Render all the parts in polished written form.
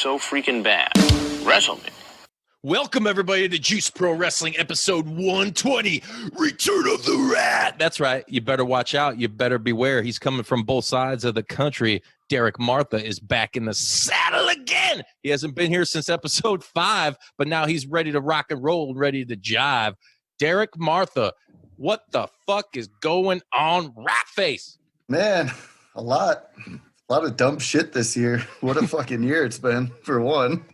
so freaking bad. Wrestle me. Welcome, everybody, to Juice Pro Wrestling, episode 120, Return of the Rat. That's right. You better watch out. You better beware. He's coming from both sides of the country. Derrick Martha is back in the saddle again. He hasn't been here since episode 5, but now he's ready to rock and roll, ready to jive. Derrick Martha, what the fuck is going on, Rat Face? Man, a lot of dumb shit this year. What a fucking year it's been, for one.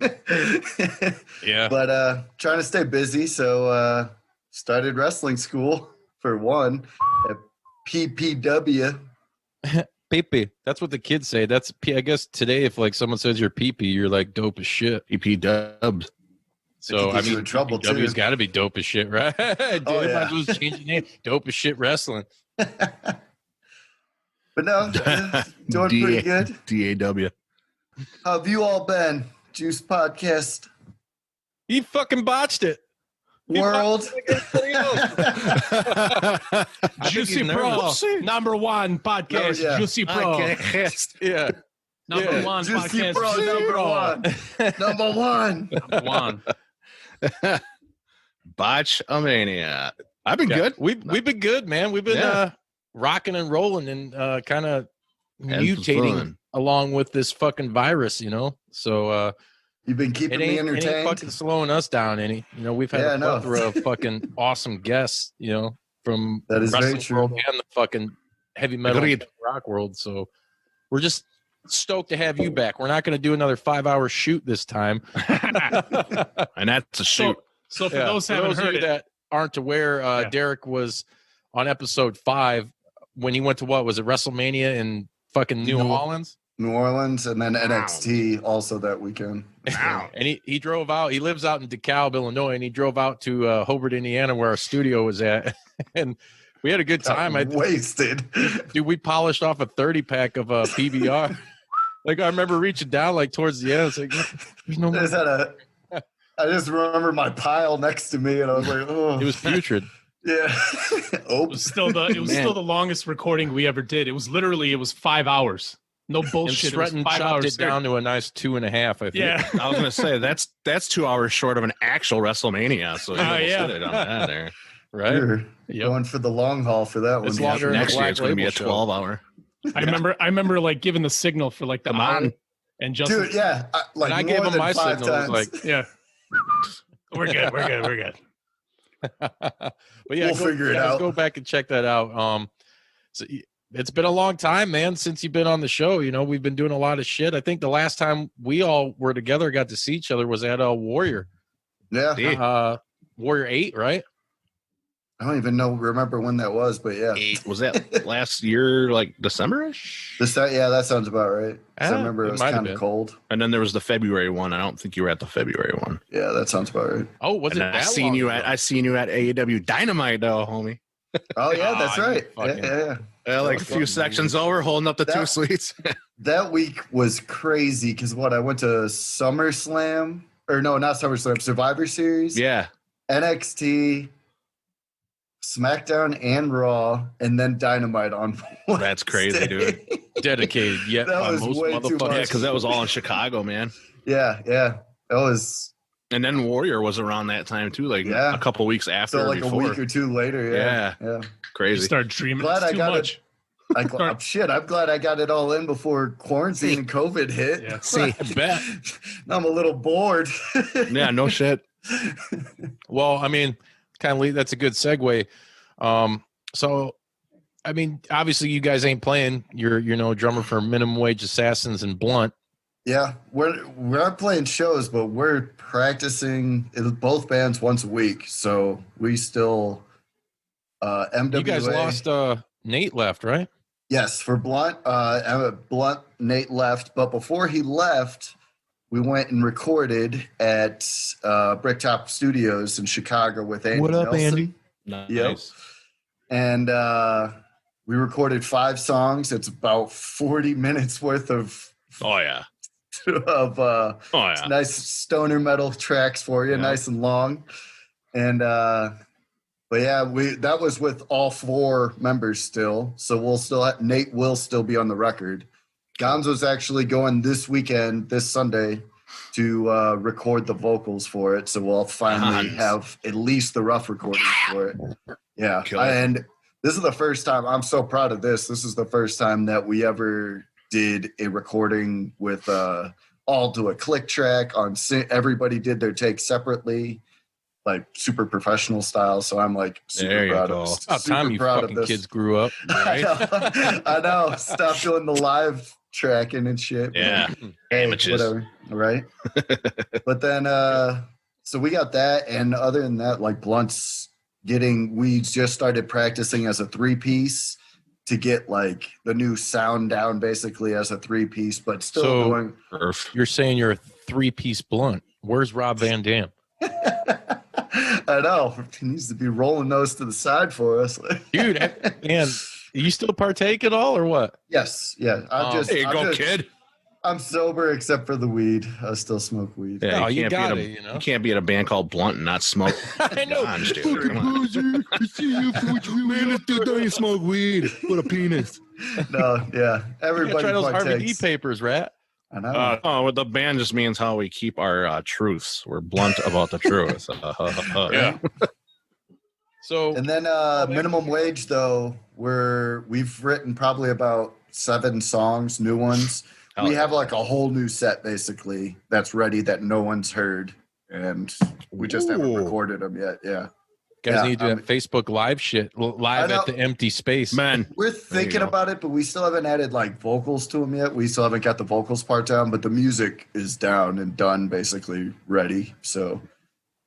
Yeah. But trying to stay busy, so started wrestling school, for one, at PPW. Pee-pee. That's what the kids say. That's, I guess today, if like someone says you're pee-pee, you're like dope as shit. PP dubs. So I mean, in trouble too. PPW's got to be dope as shit, right? Dude, Oh, yeah. might as well just change your name. Dope as shit wrestling. But no, doing pretty good. DAW. How have you all been? Juice Podcast He fucking botched it. World. Juicy Pro, number one podcast. Yeah. Juicy Pro, Yeah. number one Juicy podcast. Pro, Juicy number one. Number one. Botch-a-mania. I've been good. We've been good, man. We've been rocking and rolling and kind of mutating fun. along with this fucking virus, you know. So You've been keeping me it ain't entertained. fucking slowing us down any. You know, we've had a plethora of fucking awesome guests, you know, from That is very wrestling true. world and the fucking heavy metal Agreed. and rock world. So we're just stoked to have you back. We're not going to do another 5-hour shoot this time. And that's a shoot. So for those who haven't of heard you it, that aren't aware, Derrick was on episode 5 when he went to what was it, WrestleMania in fucking New Orleans? New Orleans, and then NXT also that weekend. Wow. And he drove out. He lives out in DeKalb, Illinois, and he drove out to Hobart, Indiana, where our studio was at. And we had a good time. Wasted. Dude, we polished off a 30-pack of PBR. Like, I remember reaching down, like, towards the end. It's like, there's no more. I just remember my pile next to me, and I was like, oh. It was putrid. Yeah. it was still the longest recording we ever did. It was 5 hours. No bullshit. And Stretton chopped it down to a nice 2.5, I think. Yeah. I was going to say, that's 2 hours short of an actual WrestleMania. So you almost did it on that there. Right? You're going for the long haul for that one. It's longer than Next year it's going to be a 12-hour. I remember like giving the signal for like the Come hour, on. and Justin, Dude, yeah. When I gave him my signal, it was like, yeah, we're good. But yeah, We'll figure it out. Go back and check that out. So it's been a long time, man, since you've been on the show. You know, we've been doing a lot of shit. I think the last time we all were together, got to see each other, was at Warrior. Yeah. Warrior 8, right? I don't even remember when that was, but yeah. Was that last year, like December-ish? That sounds about right. 'Cause I remember it was might have kind of been. cold. And then there was the February one. I don't think you were at the February one. Yeah, that sounds about right. Oh, was And it then that long ago? I seen you at AEW Dynamite though, homie. Oh, yeah, that's you right. fucking- Yeah. Like a few sections over, holding up the 2 suites. That week was crazy because I went to SummerSlam, or no, not SummerSlam, Survivor Series, Yeah. NXT, SmackDown, and Raw, and then Dynamite on Wednesday. That's crazy, dude. Dedicated yet That on was most way too motherfuckers. much. Yeah, because that was all in Chicago, man. Yeah. That was And then Warrior was around that time too, like Yeah. a couple weeks after. so like before. a week or two later. Yeah. Yeah. You Crazy. start dreaming. Glad It's I too got much. I'm glad I got it all in before quarantine and COVID hit. Yeah. See, I bet. I'm a little bored. yeah, no shit. Well, I mean, that's a good segue. So, I mean, obviously you guys ain't playing. You're no drummer for Minimum Wage Assassins and Blunt. Yeah, we're not playing shows, but we're practicing both bands once a week. So we still MWA. You guys lost Nate left, right? Yes, for Blunt. Blunt, Nate left, but before he left, we went and recorded at Bricktop Studios in Chicago with Andy. What up, Nelson. Andy? Nice. Yep. And we recorded 5 songs. It's about 40 minutes worth of Oh yeah. of nice stoner metal tracks for you, nice and long. And but yeah, that was with all 4 members still. So we'll still Nate will still be on the record. Gonzo's actually going this weekend, this Sunday, to record the vocals for it. So we'll finally have at least the rough recording for it. Yeah. And this is the first time, I'm so proud of this. This is the first time that we ever did a recording with all do a click track on everybody did their take separately, like super professional style. So I'm like super proud of this. About time you fucking kids grew up. Right? I know. Stop doing the live tracking and shit. Yeah. Amateurs. Whatever. Right. But then so we got that, and other than that, like Blunt's we just started practicing as a 3-piece to get like the new sound down basically as a 3-piece, but still going. You're saying you're a 3-piece Blunt. Where's Rob Van Dam? I know. He needs to be rolling those to the side for us. Dude, man, you still partake at all or what? Yes. Yeah. There you go, kid. I'm sober except for the weed. I still smoke weed. Yeah, no, you got it, You can't be in a band called Blunt and not smoke. I know. You smoke weed. What a penis. No, yeah. Everybody try those partakes. RVD papers, Rat. I know. Well, the band just means how we keep our truths. We're blunt about the truth. Yeah. So and then minimum wage though, we've written probably about 7 songs, new ones. We have like a whole new set basically that's ready that no one's heard, and we just haven't recorded them yet. Yeah. Guys need to do that Facebook live shit live at the empty space. Man, we're thinking about it, but we still haven't added like vocals to them yet. We still haven't got the vocals part down, but the music is down and done, basically ready. So,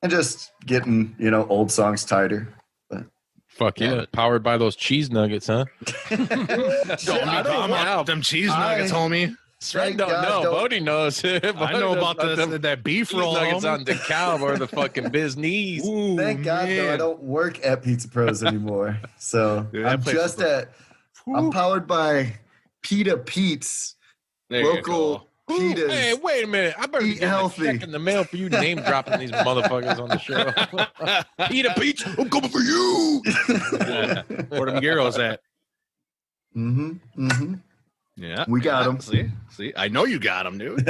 and just getting, old songs tighter. But fuck yeah. Powered by those cheese nuggets, huh? I don't want them cheese nuggets, homie. Right, don't know. Bodie knows. I know about that beef roll. Nuggets on DeKalb or the fucking biz knees. Ooh, thank God, though, I don't work at Pizza Pros anymore. So I'm powered by Pita Pete's, local pitas. Hey, wait a minute. I better be getting a check in the mail for you name dropping these motherfuckers on the show. Pita Pete's, I'm coming for you. Where them gyros at? Yeah, we got them. See, I know you got them, dude.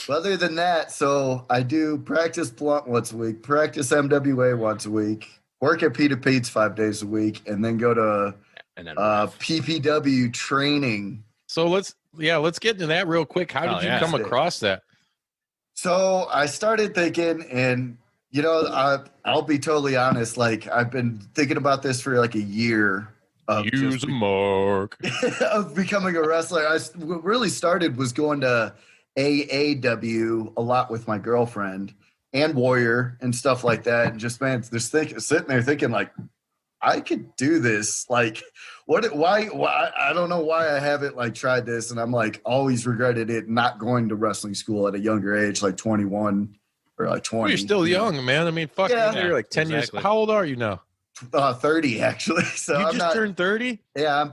Other than that, so I do practice Blunt once a week, practice MWA once a week, work at Pita Pete's 5 days a week, and then go to PPW training. So let's get into that real quick. How did you come across that? So I started thinking, and I'll be totally honest, like I've been thinking about this for like a year. Use a mark. Of becoming a wrestler. What really started was going to AAW a lot with my girlfriend and Warrior and stuff like that. And just, sitting there thinking like, I could do this. Like, why, I don't know why I haven't like tried this. And I'm like, always regretted it not going to wrestling school at a younger age, like 21 or like 20. Well, you're still young, man. I mean, fuck, you're like 10 years. How old are you now? 30 actually. So you just turned 30? Yeah, I'm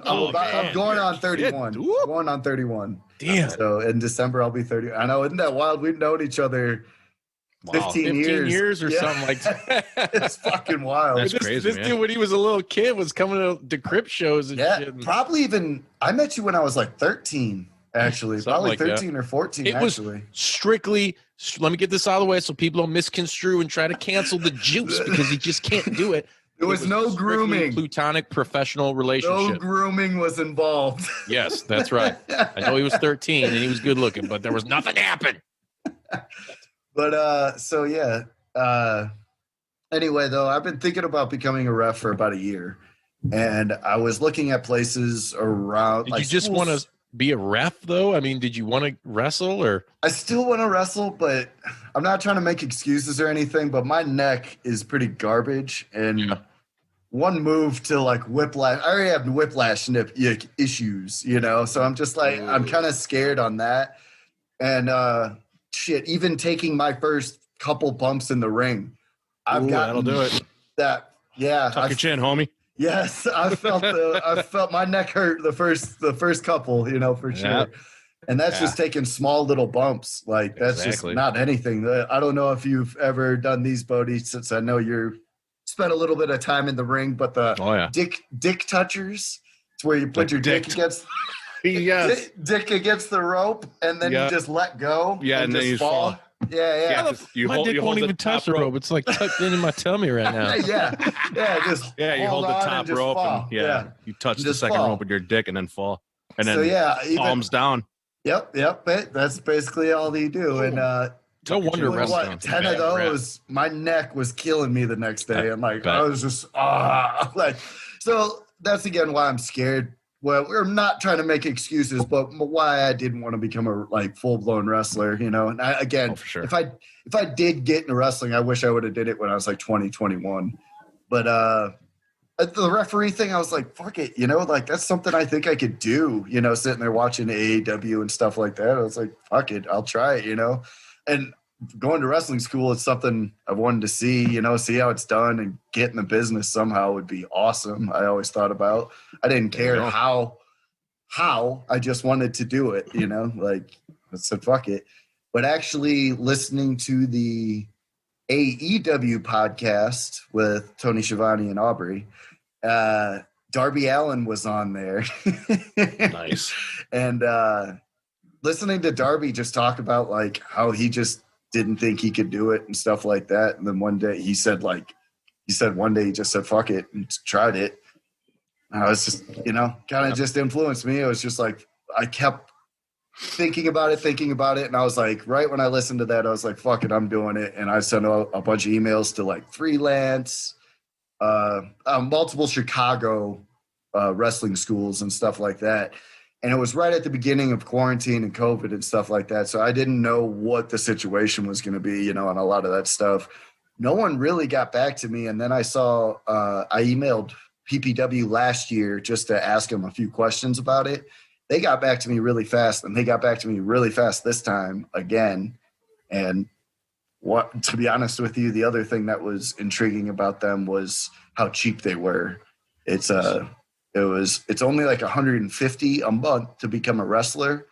going on 31. Going on 31. Damn. So in December I'll be 30. I know, isn't that wild? We've known each other 15 years or something like that. It's fucking wild. That's crazy. This dude, when he was a little kid, was coming to Crip shows and shit. Probably even I met you when I was like 13. Actually, probably like 13 or 14. It was strictly. Let me get this out of the way so people don't misconstrue and try to cancel the juice because he just can't do it. There was no grooming. Plutonic professional relationship. No grooming was involved. Yes, that's right. I know he was 13 and he was good looking, but there was nothing happened. But anyway, though, I've been thinking about becoming a ref for about a year, and I was looking at places around. Did you just want to be a ref, though? I mean, did you want to wrestle or? I still want to wrestle, but I'm not trying to make excuses or anything, but my neck is pretty garbage. And one move to like whiplash, I already have whiplash issues, So I'm just like, I'm kind of scared on that. And even taking my first couple bumps in the ring, that'll do it. That, yeah. Tuck your chin, homie. Yes, I felt my neck hurt the first couple, for sure. And that's just taking small little bumps. Like that's just not anything. I don't know if you've ever done these, Bodie, since I know you're spent a little bit of time in the ring, but the dick touchers, it's where you put your dick against Yes. Dick against the rope, and then you just let go. Yeah, and then just you fall. Yeah. My dick won't even touch the rope. It's like tucked into my tummy right now. Yeah. You hold the top rope, and you touch the second rope with your dick, and then fall, and then palms down. Yep. That's basically all you do, and no wonder wrestling. 10 of those, my neck was killing me the next day. I'm like, I was just so that's again why I'm scared. Well, we're not trying to make excuses, but why I didn't want to become a full blown wrestler, And for sure. If I did get into wrestling, I wish I would have did it when I was like 20, 21. But the referee thing, I was like, fuck it, that's something I think I could do, sitting there watching AEW and stuff like that. I was like, fuck it, I'll try it, And going to wrestling school, it's something I wanted to see, see how it's done and get in the business somehow would be awesome. I always thought about. I didn't care how. I just wanted to do it, I said, fuck it. But actually listening to the AEW podcast with Tony Schiavone and Aubrey, Darby Allin was on there. Nice. And listening to Darby just talk about how he just didn't think he could do it and stuff like that. And then one day he said one day he just said, fuck it, and tried it. And I was just, kind of just influenced me. It was just like, I kept thinking about it. And I was like, right when I listened to that, I was like, fuck it, I'm doing it. And I sent a bunch of emails to freelance, multiple Chicago wrestling schools and stuff like that. And it was right at the beginning of quarantine and COVID and stuff like that. So I didn't know what the situation was going to be, on a lot of that stuff. No one really got back to me. And then I saw, I emailed PPW last year just to ask them a few questions about it. They got back to me really fast, and they got back to me really fast this time again. And to be honest with you, the other thing that was intriguing about them was how cheap they were. It's only like $150 a month to become a wrestler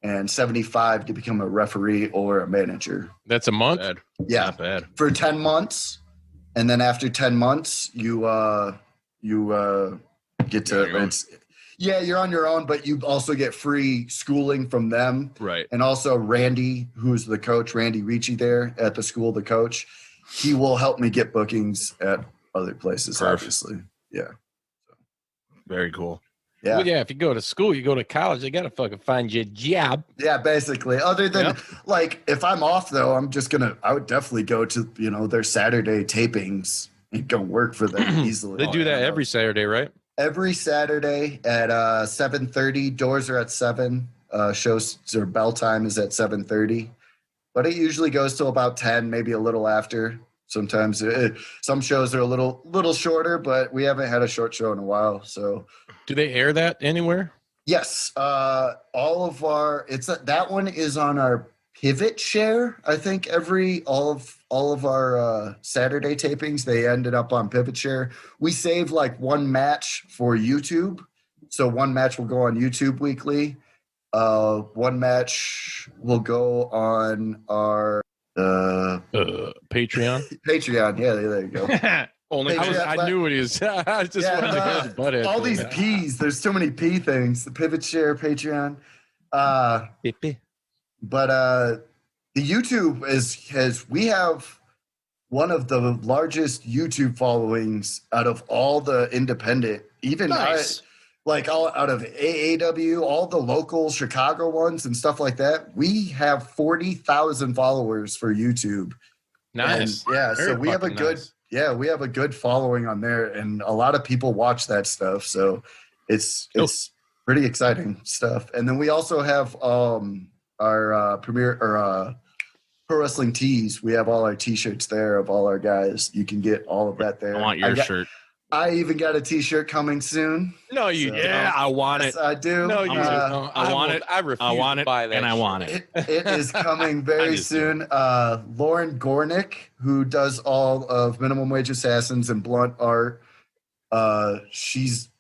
and $75 to become a referee or a manager. That's a month? Bad. Yeah. Not bad. For 10 months. And then after 10 months, you get to you're on your own, but you also get free schooling from them. Right. And also Randy, who's the coach, Randy Ricci there at the school, the coach, he will help me get bookings at other places, obviously. Yeah. Very cool. Yeah. Well, yeah, if you go to school, you go to college, they got to fucking find you a job. Yeah, basically. Other than, if I'm off, though, I would definitely go to, their Saturday tapings and go work for them easily. They do that every Saturday, right? Every Saturday at 7:30. Doors are at 7. Shows or bell time is at 7:30. But it usually goes till about 10, maybe a little after. Sometimes some shows are a little shorter, but we haven't had a short show in a while. So, do they air that anywhere? Yes, all of that one is on our Pivot Share. I think all of our Saturday tapings, they ended up on Pivot Share. We save one match for YouTube, so one match will go on YouTube weekly. One match will go on our Patreon. Patreon, yeah, there you go. Only I knew it is. I just wanted to hear the butt all these P's. There's too many P things. The Pivot Share, Patreon. But the YouTube we have one of the largest YouTube followings out of all the independent, even nice. All out of AAW, all the local Chicago ones and stuff like that. We have 40,000 followers for YouTube. Nice. And so we have a good, we have a good following on there, and a lot of people watch that stuff. So it's pretty exciting stuff. And then we also have our premier or Pro Wrestling Tees. We have all our T-shirts there of all our guys. You can get all of that there. I want your shirt. I even got a T-shirt coming soon. No, you don't. Yeah, I want it. Yes, I do. No, you don't. I want it. I refuse I want to it, buy that and I want it. It is coming very soon. Lauren Gornick, who does all of Minimum Wage Assassins and Blunt art, she's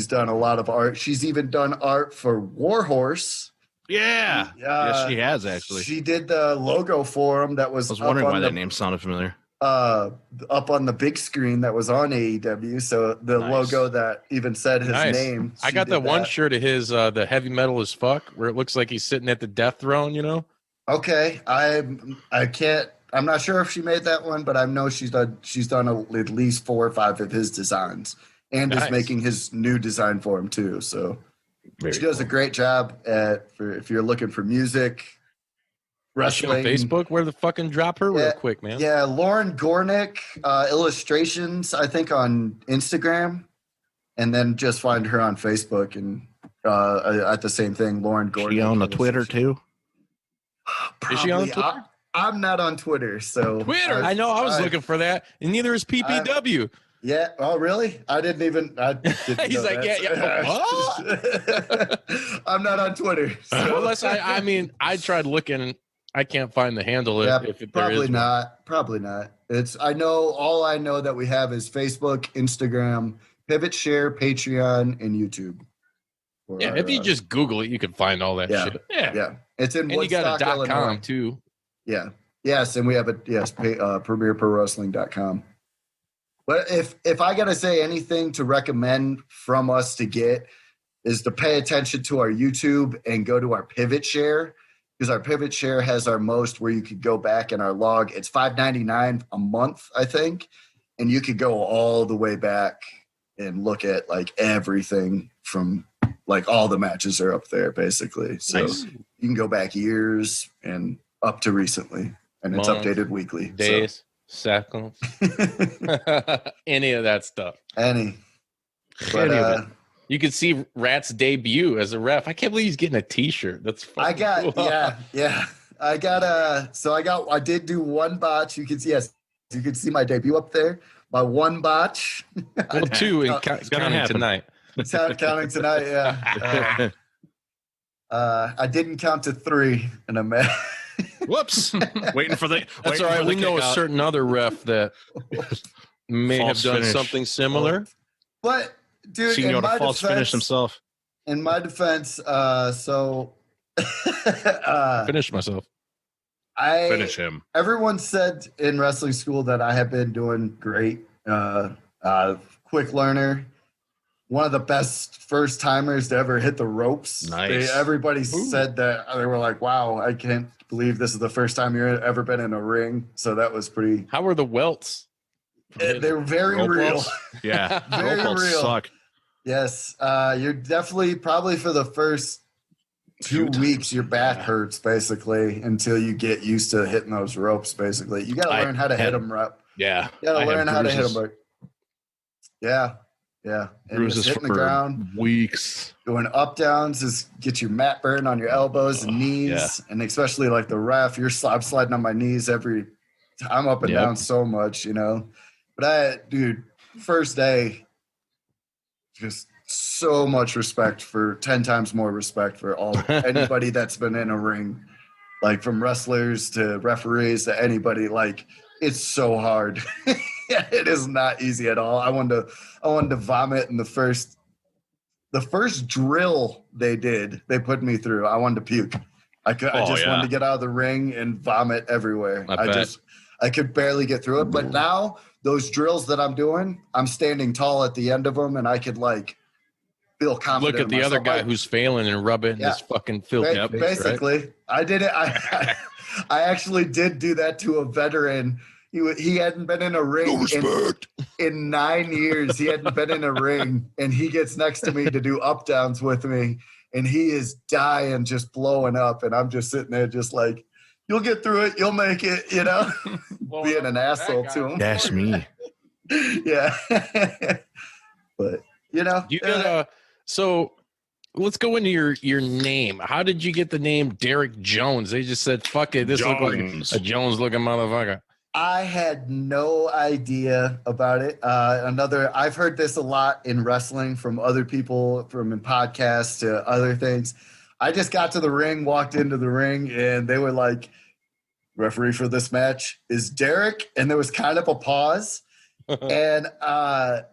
done a lot of art. She's even done art for Warhorse. Yeah. Yes, she has actually. She did the logo for him. That was. I was wondering why that name sounded familiar. up on the big screen that was on AEW. So the logo that even said his name. I got that one shirt of his, the heavy metal as fuck, where it looks like he's sitting at the death throne, you know? Okay. I'm not sure if she made that one, but I know she's done at least 4 or 5 of his designs and is making his new design for him too. So she does a great job if you're looking for music. Wrestling. On Facebook, where the fucking drop her real quick, man. Yeah, Lauren Gornick illustrations, I think, on Instagram, and then just find her on Facebook and at the same thing, Lauren Gornick. She on the Twitter too? Probably. Is she on Twitter? I'm not on Twitter, so Twitter. I know. I was looking for that, and neither is PPW. Yeah. Oh, really? I didn't He's like, that. What? I'm not on Twitter. So. Unless I tried looking. I can't find the handle. If probably not. Probably not. All I know that we have is Facebook, Instagram, Pivot Share, Patreon, and YouTube. If you just Google it, you can find all that shit. Yeah. It's in and you got a .com too. Yeah. Yes, and we have premierprowrestling.com. But if I gotta say anything to recommend from us to get is to pay attention to our YouTube and go to our Pivot Share. Because our Pivot Share has our most where you could go back in our log. It's $5.99 a month, I think. And you could go all the way back and look at like everything from like all the matches are up there basically. So you can go back years and up to recently. And it's updated weekly. Days, seconds, any of that stuff. But you could see Rat's debut as a ref. I can't believe he's getting a T-shirt. That's fucking cool. Yeah. I did do one botch. You can see my debut up there. My one botch. Well, 2 and counting tonight. Counting tonight, yeah. I didn't count to 3 in a match. Whoops! Waiting for the. That's all right. We know a certain other ref that may have done something similar. But dude, Senor false finish himself. In my defense, finish myself. Finish him. Everyone said in wrestling school that I have been doing great. Quick learner. One of the best first timers to ever hit the ropes. Nice. Everybody said that. They were like, wow, I can't believe this is the first time you've ever been in a ring. So that was pretty. How were the welts? They're very real. Yeah. Very real. Suck. Yes. You're definitely probably for the first 2 weeks, your back hurts basically until you get used to hitting those ropes. Basically, you got to learn how to hit them. Yeah. You got to learn how to hit them. Yeah. Yeah. And bruises hitting for the ground. Weeks. Going up downs is get your mat burn on your elbows and knees. And especially like the ref, I'm sliding on my knees I'm up and down so much, you know. But first day, just so much respect 10 times more respect for anybody that's been in a ring, like from wrestlers to referees to anybody. Like it's so hard. It is not easy at all. I wanted to vomit in the first drill they put me through. I wanted to puke. I just wanted to get out of the ring and vomit everywhere. I could barely get through it. But now those drills that I'm doing, I'm standing tall at the end of them and I could like feel confident. Look at the other guy who's failing and rub it in his fucking filthy face, basically, right? I did it. I actually did do that to a veteran. He hadn't been in a ring in 9 years. He hadn't been in a ring, and he gets next to me to do up downs with me, and he is dying, just blowing up, and I'm just sitting there, just like, "You'll get through it. You'll make it," you know, being an asshole to him. That's me. Yeah, but you know, you gotta. So let's go into your name. How did you get the name Derrick Jones? They just said, "Fuck it, this looks like a Jones-looking motherfucker." I had no idea about it. I've heard this a lot in wrestling from other people, from in podcasts to other things. I just got to the ring, walked into the ring, and they were like, "Referee for this match is Derrick," and there was kind of a pause. And I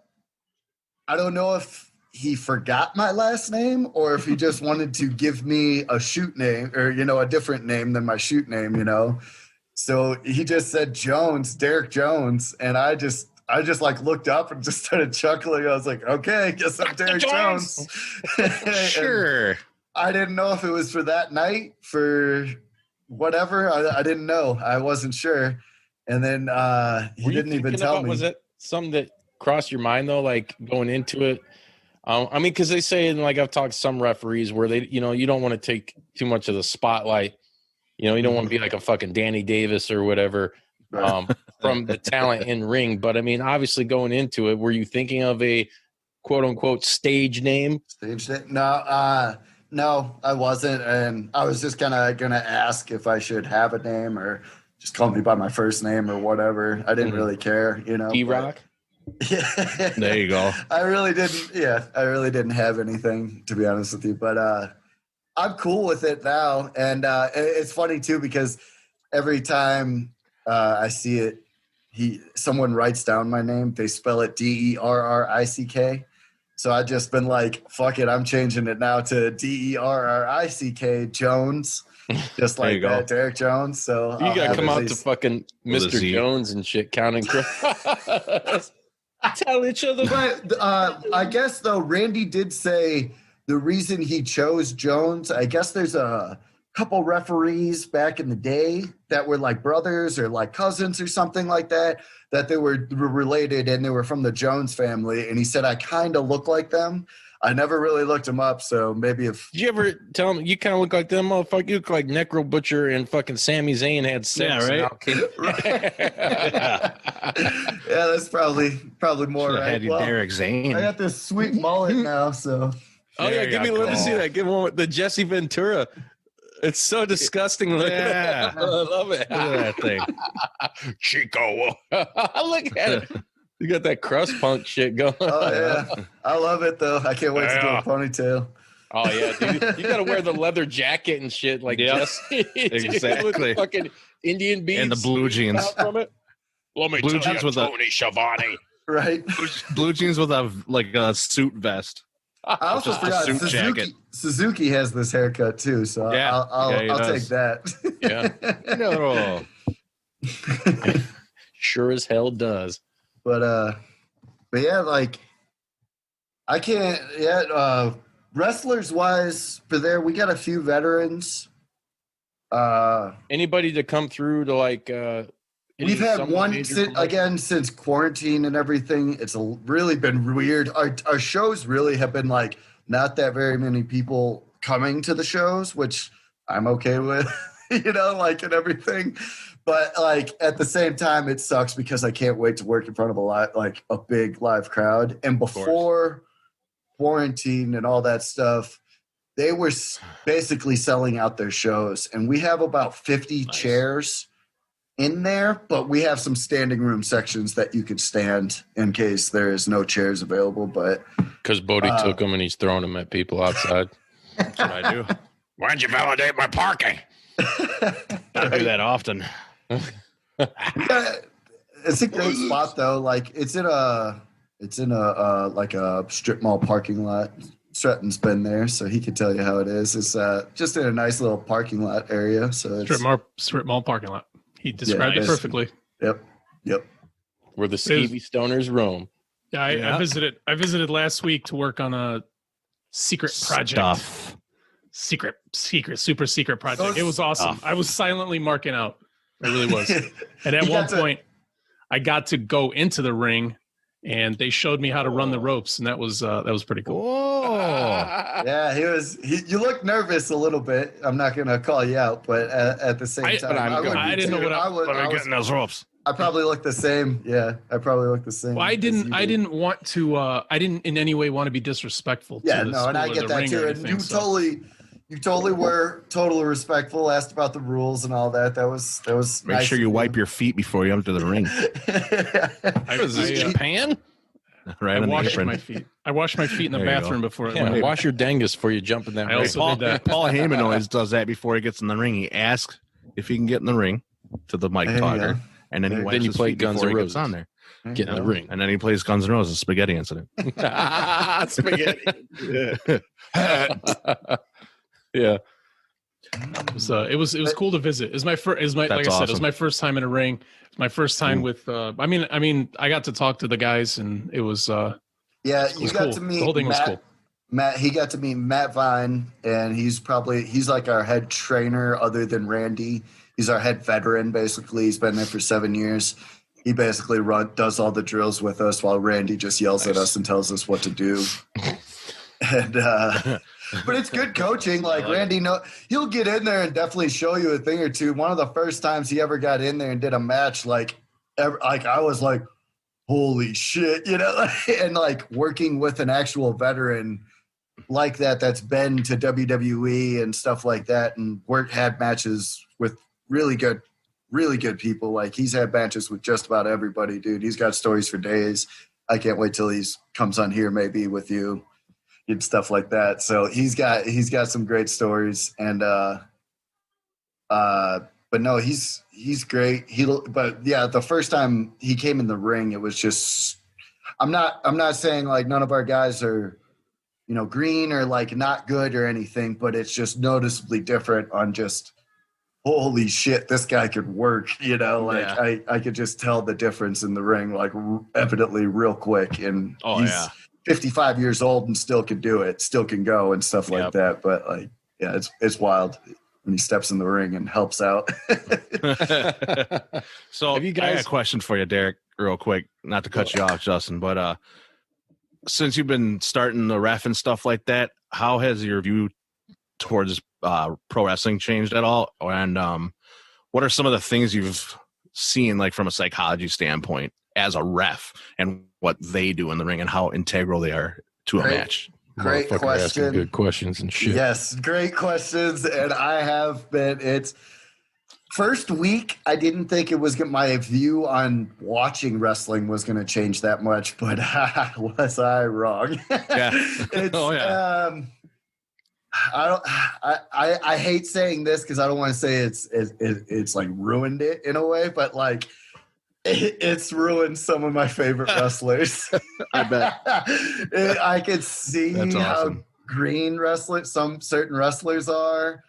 don't know if he forgot my last name or if he just wanted to give me a shoot name or, a different name than my shoot name, So he just said Jones, Derrick Jones, and I just like looked up and just started chuckling. I was like, okay, guess I'm Derrick Jones. Sure. I didn't know if it was for that night, for whatever. I didn't know. I wasn't sure. And then he didn't even tell me. Was it something that crossed your mind though, like going into it? I mean, because they say, and like I've talked to some referees where they, you don't want to take too much of the spotlight. You don't want to be like a fucking Danny Davis or whatever from the talent in ring. But I mean, obviously going into it, were you thinking of a quote unquote stage name? Stage name? No, I wasn't. And I was just kind of going to ask if I should have a name or just call me by my first name or whatever. I didn't really care, D-Rock? Yeah. There you go. I really didn't have anything, to be honest with you. But I'm cool with it now. And it's funny, too, because every time I see it, someone writes down my name, they spell it Derrick. So I've just been like, fuck it, I'm changing it now to Derrick Jones. Just like that, Derrick Jones. So you got to come out to fucking Mr. Jones and shit, counting crows. Tell each other. But I guess, though, Randy did say the reason he chose Jones, I guess there's a couple referees back in the day that were like brothers or like cousins or something like that they were related and they were from the Jones family. And he said, I kind of look like them. I never really looked them up, so maybe if... Did you ever tell him you kind of look like them, motherfucker? You look like Necro Butcher and fucking Sami Zayn had sex. Yeah, yeah, that's probably more right. Had you Derrick Zane. I got this sweet mullet now, so... Oh, yeah, let me see that. Give one with the Jesse Ventura. It's so disgusting looking. Yeah. I love it. Look at that thing. Chico. Look at it. You got that crust punk shit going. Oh, yeah. I love it, though. I can't wait to do a ponytail. Oh, yeah, dude. You got to wear the leather jacket and shit like Jesse. Exactly. Fucking Indian beads. And the blue jeans. From it. Let me blue tell jeans you, with Tony Schiavone. Right. Blue jeans with a suit vest. I also forgot Suzuki has this haircut too, so I'll take that. Yeah. Sure as hell does. But yeah, like I can't yet. Wrestlers wise, for there we got a few veterans. Anybody to come through to like we've had one since quarantine and everything. It's really been weird. Our shows really have been like not that very many people coming to the shows, which I'm okay with, like and everything. But like at the same time, it sucks because I can't wait to work in front of a big live crowd. And before quarantine and all that stuff, they were basically selling out their shows, and we have about 50 chairs in there, but we have some standing room sections that you could stand in case there is no chairs available. But because Bodie took them and he's throwing them at people outside. That's what I do. Why'd you validate my parking? I do that often. It's a great spot though. Like it's in a like a strip mall parking lot. Stratton's been there, so he can tell you how it is. It's just in a nice little parking lot area. So it's strip mall parking lot. He described it perfectly. Yep. Where the skeevy stoners roam. Yeah, I visited last week to work on a secret project. Secret, super secret project. It was awesome. I was silently marking out. It really was. And at one point, I got to go into the ring, and they showed me how to run the ropes, and that was pretty cool. Whoa! Yeah, you look nervous a little bit. I'm not gonna call you out, but at the same time, I didn't know what I was getting those ropes. I probably look the same. Yeah, I probably look the same. Well, I didn't want to. I didn't in any way want to be disrespectful. Yeah, no, and I get that too. And you totally were totally respectful. Asked about the rules and all that. That was. Make nice sure you wipe your feet before you enter the ring. Was this Japan? Right. I washed my feet. I washed my feet in the bathroom before. Wash your dangus before you jump in that. I also did that. Paul Heyman always does that before he gets in the ring. He asks if he can get in the ring to the mic talker, and then he wipes his feet Guns before N' he Roses gets on there. Get in the ring, and then he plays Guns N' Roses Spaghetti Incident. Spaghetti. Yeah. It was cool to visit. It was my first. Like I said, it was my first time in a ring. It's my first time with. I mean, I got to talk to the guys, and it was. Yeah, you got to meet the whole thing was cool. Matt, he got to meet Matt Vine, and he's like our head trainer other than Randy. He's our head veteran, basically. He's been there for 7 years. He basically does all the drills with us while Randy just yells at us and tells us what to do. And but it's good coaching. Like Randy, he'll get in there and definitely show you a thing or two. One of the first times he ever got in there and did a match, like I was like, holy shit, and like working with an actual veteran like that's been to WWE and stuff like that, and had matches with really good people. Like he's had matches with just about everybody, dude. He's got stories for days. I can't wait till he comes on here maybe with you and stuff like that. So he's got some great stories, and but no, he's great. But yeah, the first time he came in the ring, it was just, I'm not saying like none of our guys are, green or like not good or anything, but it's just noticeably different on just, holy shit, this guy could work, I could just tell the difference in the ring, like evidently real quick. And he's 55 years old and still can do it, still can go and stuff like that. But like, yeah, it's wild when he steps in the ring and helps out. So I got a question for you, Derrick, real quick, not to cut you off, Justin, but since you've been starting the ref and stuff like that, how has your view towards pro wrestling changed at all? And what are some of the things you've seen, like from a psychology standpoint as a ref, and what they do in the ring and how integral they are to a match? Great question. Good questions and shit. Yes, great questions. And I have been, it's first week, I didn't think it was my view on watching wrestling was going to change that much, but was I wrong? Yeah. I hate saying this because I don't want to say it's like ruined it in a way, but like it's ruined some of my favorite wrestlers. I bet. I could see how green some certain wrestlers are,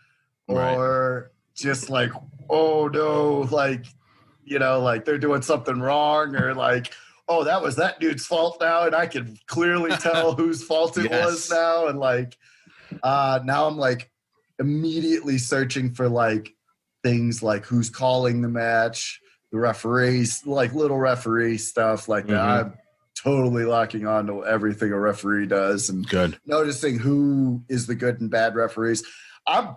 or just like, oh no, like, like they're doing something wrong, or like, oh, that was that dude's fault now, and I can clearly tell whose fault it was now, and like, now I'm like immediately searching for like things like who's calling the match, the referees, like little referee stuff like that. I'm totally locking on to everything a referee does and noticing who is the good and bad referees. I'm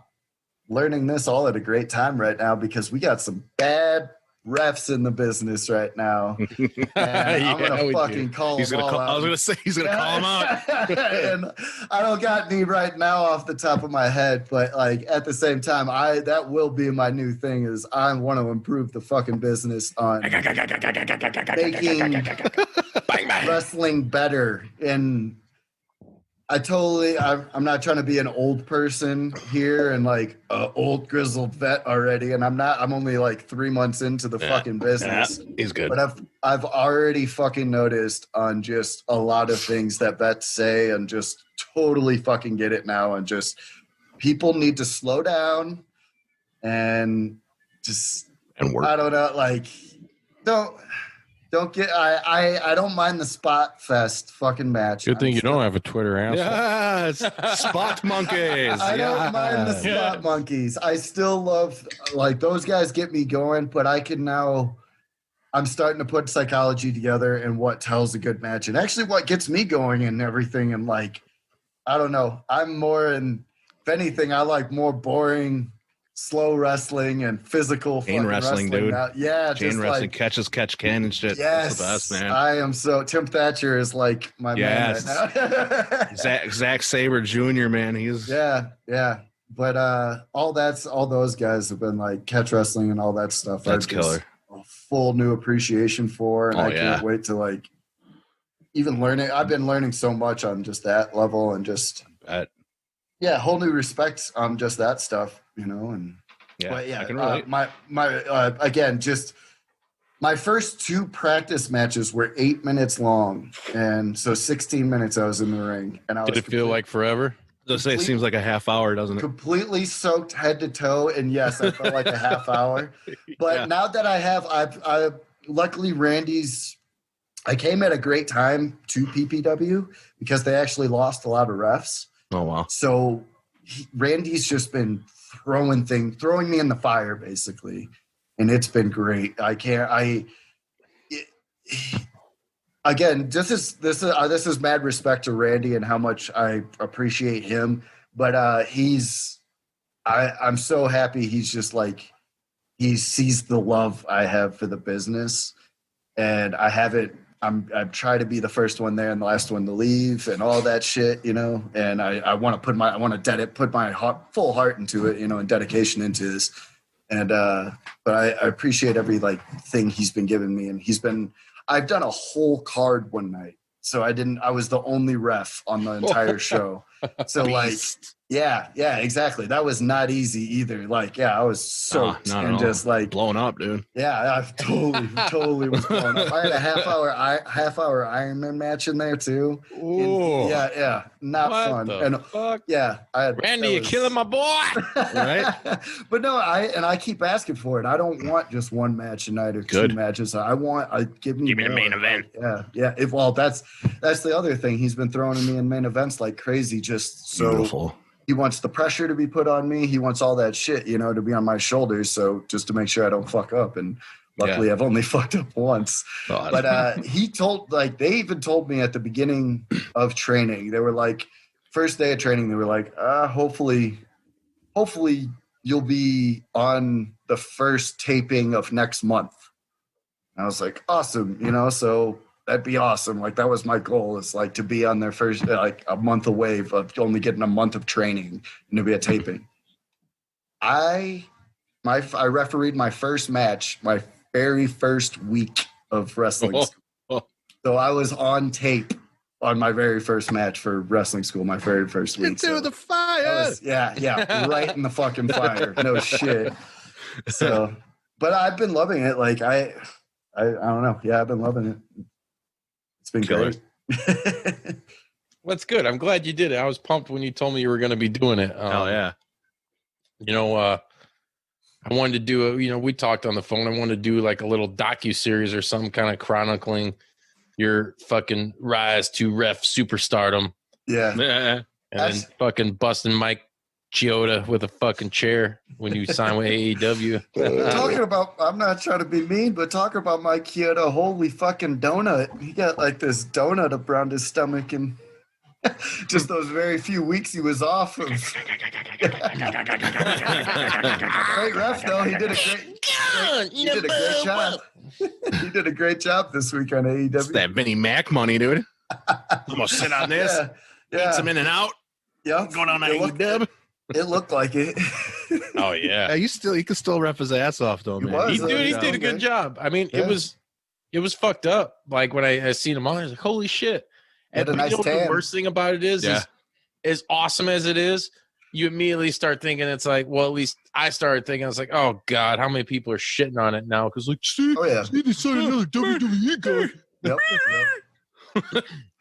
learning this all at a great time right now because we got some bad refs in the business right now. And I'm gonna fucking call them all out. I was gonna say he's gonna call them out. And I don't got any right now off the top of my head, but like at the same time, that will be my new thing is I want to improve the fucking business on making wrestling better. And I'm not trying to be an old person here and like an old grizzled vet already. And I'm only like 3 months into the fucking business. Yeah, he's good. But I've already fucking noticed on just a lot of things that vets say and just totally fucking get it now. And just people need to slow down and just, work. I don't know, like don't get. I don't mind the spot fest fucking match. Good thing you don't have a Twitter answer. Yes, spot monkeys. I don't mind the spot monkeys. I still love like those guys get me going, but I can now. I'm starting to put psychology together and what tells a good match, and actually what gets me going and everything. And like, I don't know. I'm more in. If anything, I like more boring. Slow wrestling and physical chain wrestling, dude. Now. Yeah, chain wrestling, catch can and shit. Yes, that's the best, man. I am so. Tim Thatcher is like my man right now. Zack Sabre Jr. Man, he's yeah. But all those guys have been like catch wrestling and all that stuff. That's killer. A full new appreciation for, and I can't wait to like even learn it. I've been learning so much on just that level and just whole new respect on just that stuff. And I can relate. My again, just my first 2 practice matches were 8 minutes long, and so 16 minutes I was in the ring. And Did it feel like forever? Just say it seems like a half hour, doesn't it? Completely soaked head to toe, and yes, I felt like a half hour. But now that I luckily Randy's. I came at a great time to PPW because they actually lost a lot of refs. Oh wow! So Randy's just been throwing me in the fire basically, and it's been great. Again, this is mad respect to Randy and how much I appreciate him. But I'm so happy he's just like he sees the love I have for the business, and I haven't. I'm trying to be the first one there and the last one to leave and all that shit, you know. And I want to put my full heart into it, you know, and dedication into this. And but I appreciate every like thing he's been giving me, and I've done a whole card one night, so I was the only ref on the entire show. So like, yeah, exactly. That was not easy either. Like, yeah, I was soaked and just like blown up, dude. Yeah, I totally was blown up. I had a half hour Ironman match in there too. Yeah, not what fun. Fuck? Yeah, Randy, you're killing my boy. Right? But no, I keep asking for it. I don't want just one match a night or two matches. Give me the main event. Yeah. That's the other thing. He's been throwing me in main events like crazy. Just so beautiful. He wants the pressure to be put on me. He wants all that shit, you know, to be on my shoulders. So just to make sure I don't fuck up. And luckily I've only fucked up once. God. But they even told me at the beginning of training, they were like, first day of training, they were like, hopefully you'll be on the first taping of next month. And I was like, awesome, you know, so that'd be awesome. Like that was my goal, is like to be on their first, like a month away of only getting a month of training and to be a taping. I refereed my first match, my very first week of wrestling school. So I was on tape on my very first match for wrestling school, my very first week. Into the fire. Yeah, right in the fucking fire. No shit. So, but I've been loving it. Like I don't know. Yeah, I've been loving it. It's been great. Well, that's good. I'm glad you did it. I was pumped when you told me you were going to be doing it. Hell yeah. You know, I wanted to do we talked on the phone. I wanted to do like a little docu-series or some kind of chronicling your fucking rise to ref superstardom. Yeah. And then fucking busting Mike Chioda with a fucking chair when you sign with AEW. Talking about, I'm not trying to be mean, but talking about Mike Chioda, holy fucking donut. He got like this donut up around his stomach, and just those very few weeks he was off of. Great ref though. He did a great job. He did a great job this week on AEW. It's that Vinnie Mac money, dude. I'm gonna sit on this. Yeah. Eat some in and out. Yeah. Going on AEW. It looked like it. Oh yeah. You can still ref his ass off though, man. He did a good job. I mean, it was fucked up. Like when I seen him on, I was like, holy shit. And the worst thing about it is as awesome as it is, you immediately start thinking it's like, well, at least I started thinking, I was like, oh God, how many people are shitting on it now? Because like, see, they signed another WWE guy. Yep.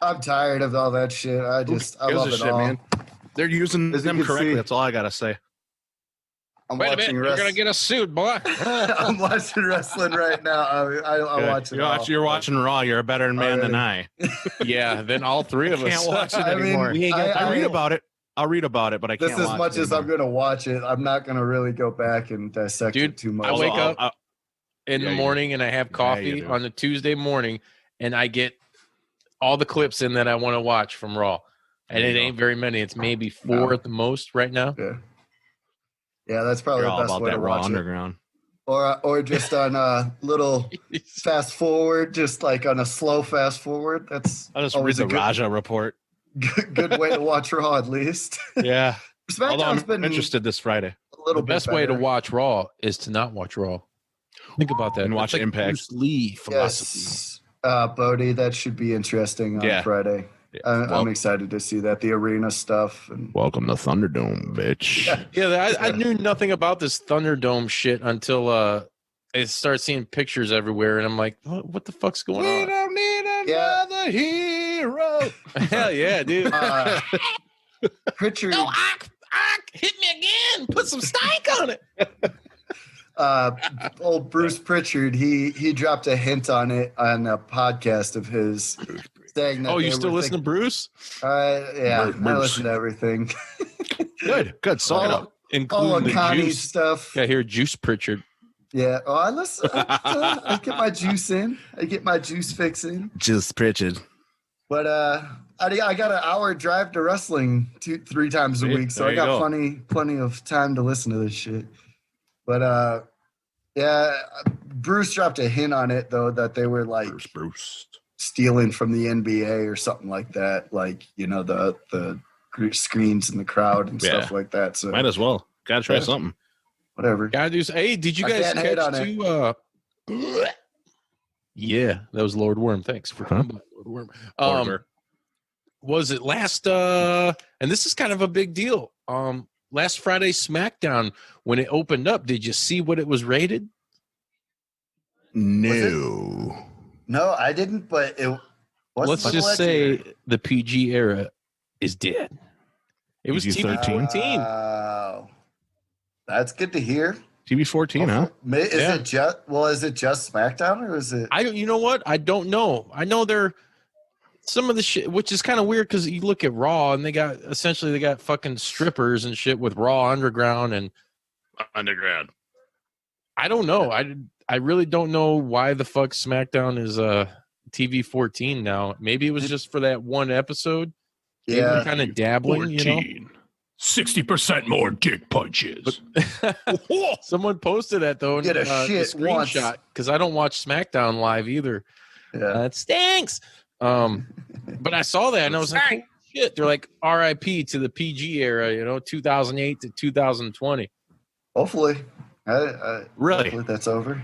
I'm tired of all that shit. I love it all. Man. They're using them correctly. That's all I gotta say. Wait a minute, you're gonna get a suit, boy. I'm watching wrestling right now. I'm watching. You're watching Raw. You're a better man than I. Yeah, then all three of us can't watch it anymore. I read about it. I'll read about it, but I can't. This as much as I'm gonna watch it, I'm not gonna really go back and dissect it too much. I wake up in the morning and I have coffee on the Tuesday morning, and I get all the clips in that I want to watch from Raw. And it ain't very many. It's maybe 4 at the most right now. Yeah, that's probably the best way to watch underground. It. Or just on a little fast forward, just like on a slow fast forward. I'll just read the Raja report. Good way to watch Raw, at least. Yeah. Although I'm interested this Friday. The best way to watch Raw is to not watch Raw. Think about that. And watch Impact. Bruce Lee philosophy. Yes. Bodie, that should be interesting on Friday. I'm excited to see that, the arena stuff. And welcome to Thunderdome, bitch. I knew nothing about this Thunderdome shit until I start seeing pictures everywhere, and I'm like, what the fuck's going on? We don't need another hero. Hell yeah, dude. Pritchard. No, hit me again. Put some stank on it. Old Bruce Pritchard, he dropped a hint on it on a podcast of his. Saying that Oh, you still listen to Bruce? Yeah, Bruce. I listen to everything. Good. Suck it up. Including the Connie's juice stuff. Yeah, here, Juice Pritchard. Yeah. Oh, I listen. I get my juice in. I get my juice fix in. Just Pritchard. But I got an hour drive to wrestling 2-3 times a week, so I got plenty of time to listen to this shit. But yeah, Bruce dropped a hint on it though that they were like Bruce stealing from the NBA or something like that, like the screens in the crowd and stuff like that. So might as well. Gotta try something. Whatever. Gotta do. Hey, did you guys catch too? Yeah, that was Lord Worm. Thanks for coming, Lord Worm. Was it last? And this is kind of a big deal. Last Friday SmackDown when it opened up, did you see what it was rated? No, I didn't. But it. Let's just say the PG era is dead. It was TV 14. Wow, that's good to hear. TV 14, huh? Is it just SmackDown or is it? You know what? I don't know. I know they're some of the shit, which is kind of weird because you look at Raw and they got fucking strippers and shit with Raw Underground and Underground. I don't know. I really don't know why the fuck SmackDown is TV 14 now. Maybe it was just for that one episode. Yeah, kind of dabbling, 14. 60% more dick punches. Someone posted that though. Get a shit screenshot because I don't watch SmackDown live either. Yeah, it stinks. But I saw that and I was like, oh, shit. They're like RIP to the PG era, 2008 to 2020. Hopefully, really, hopefully that's over.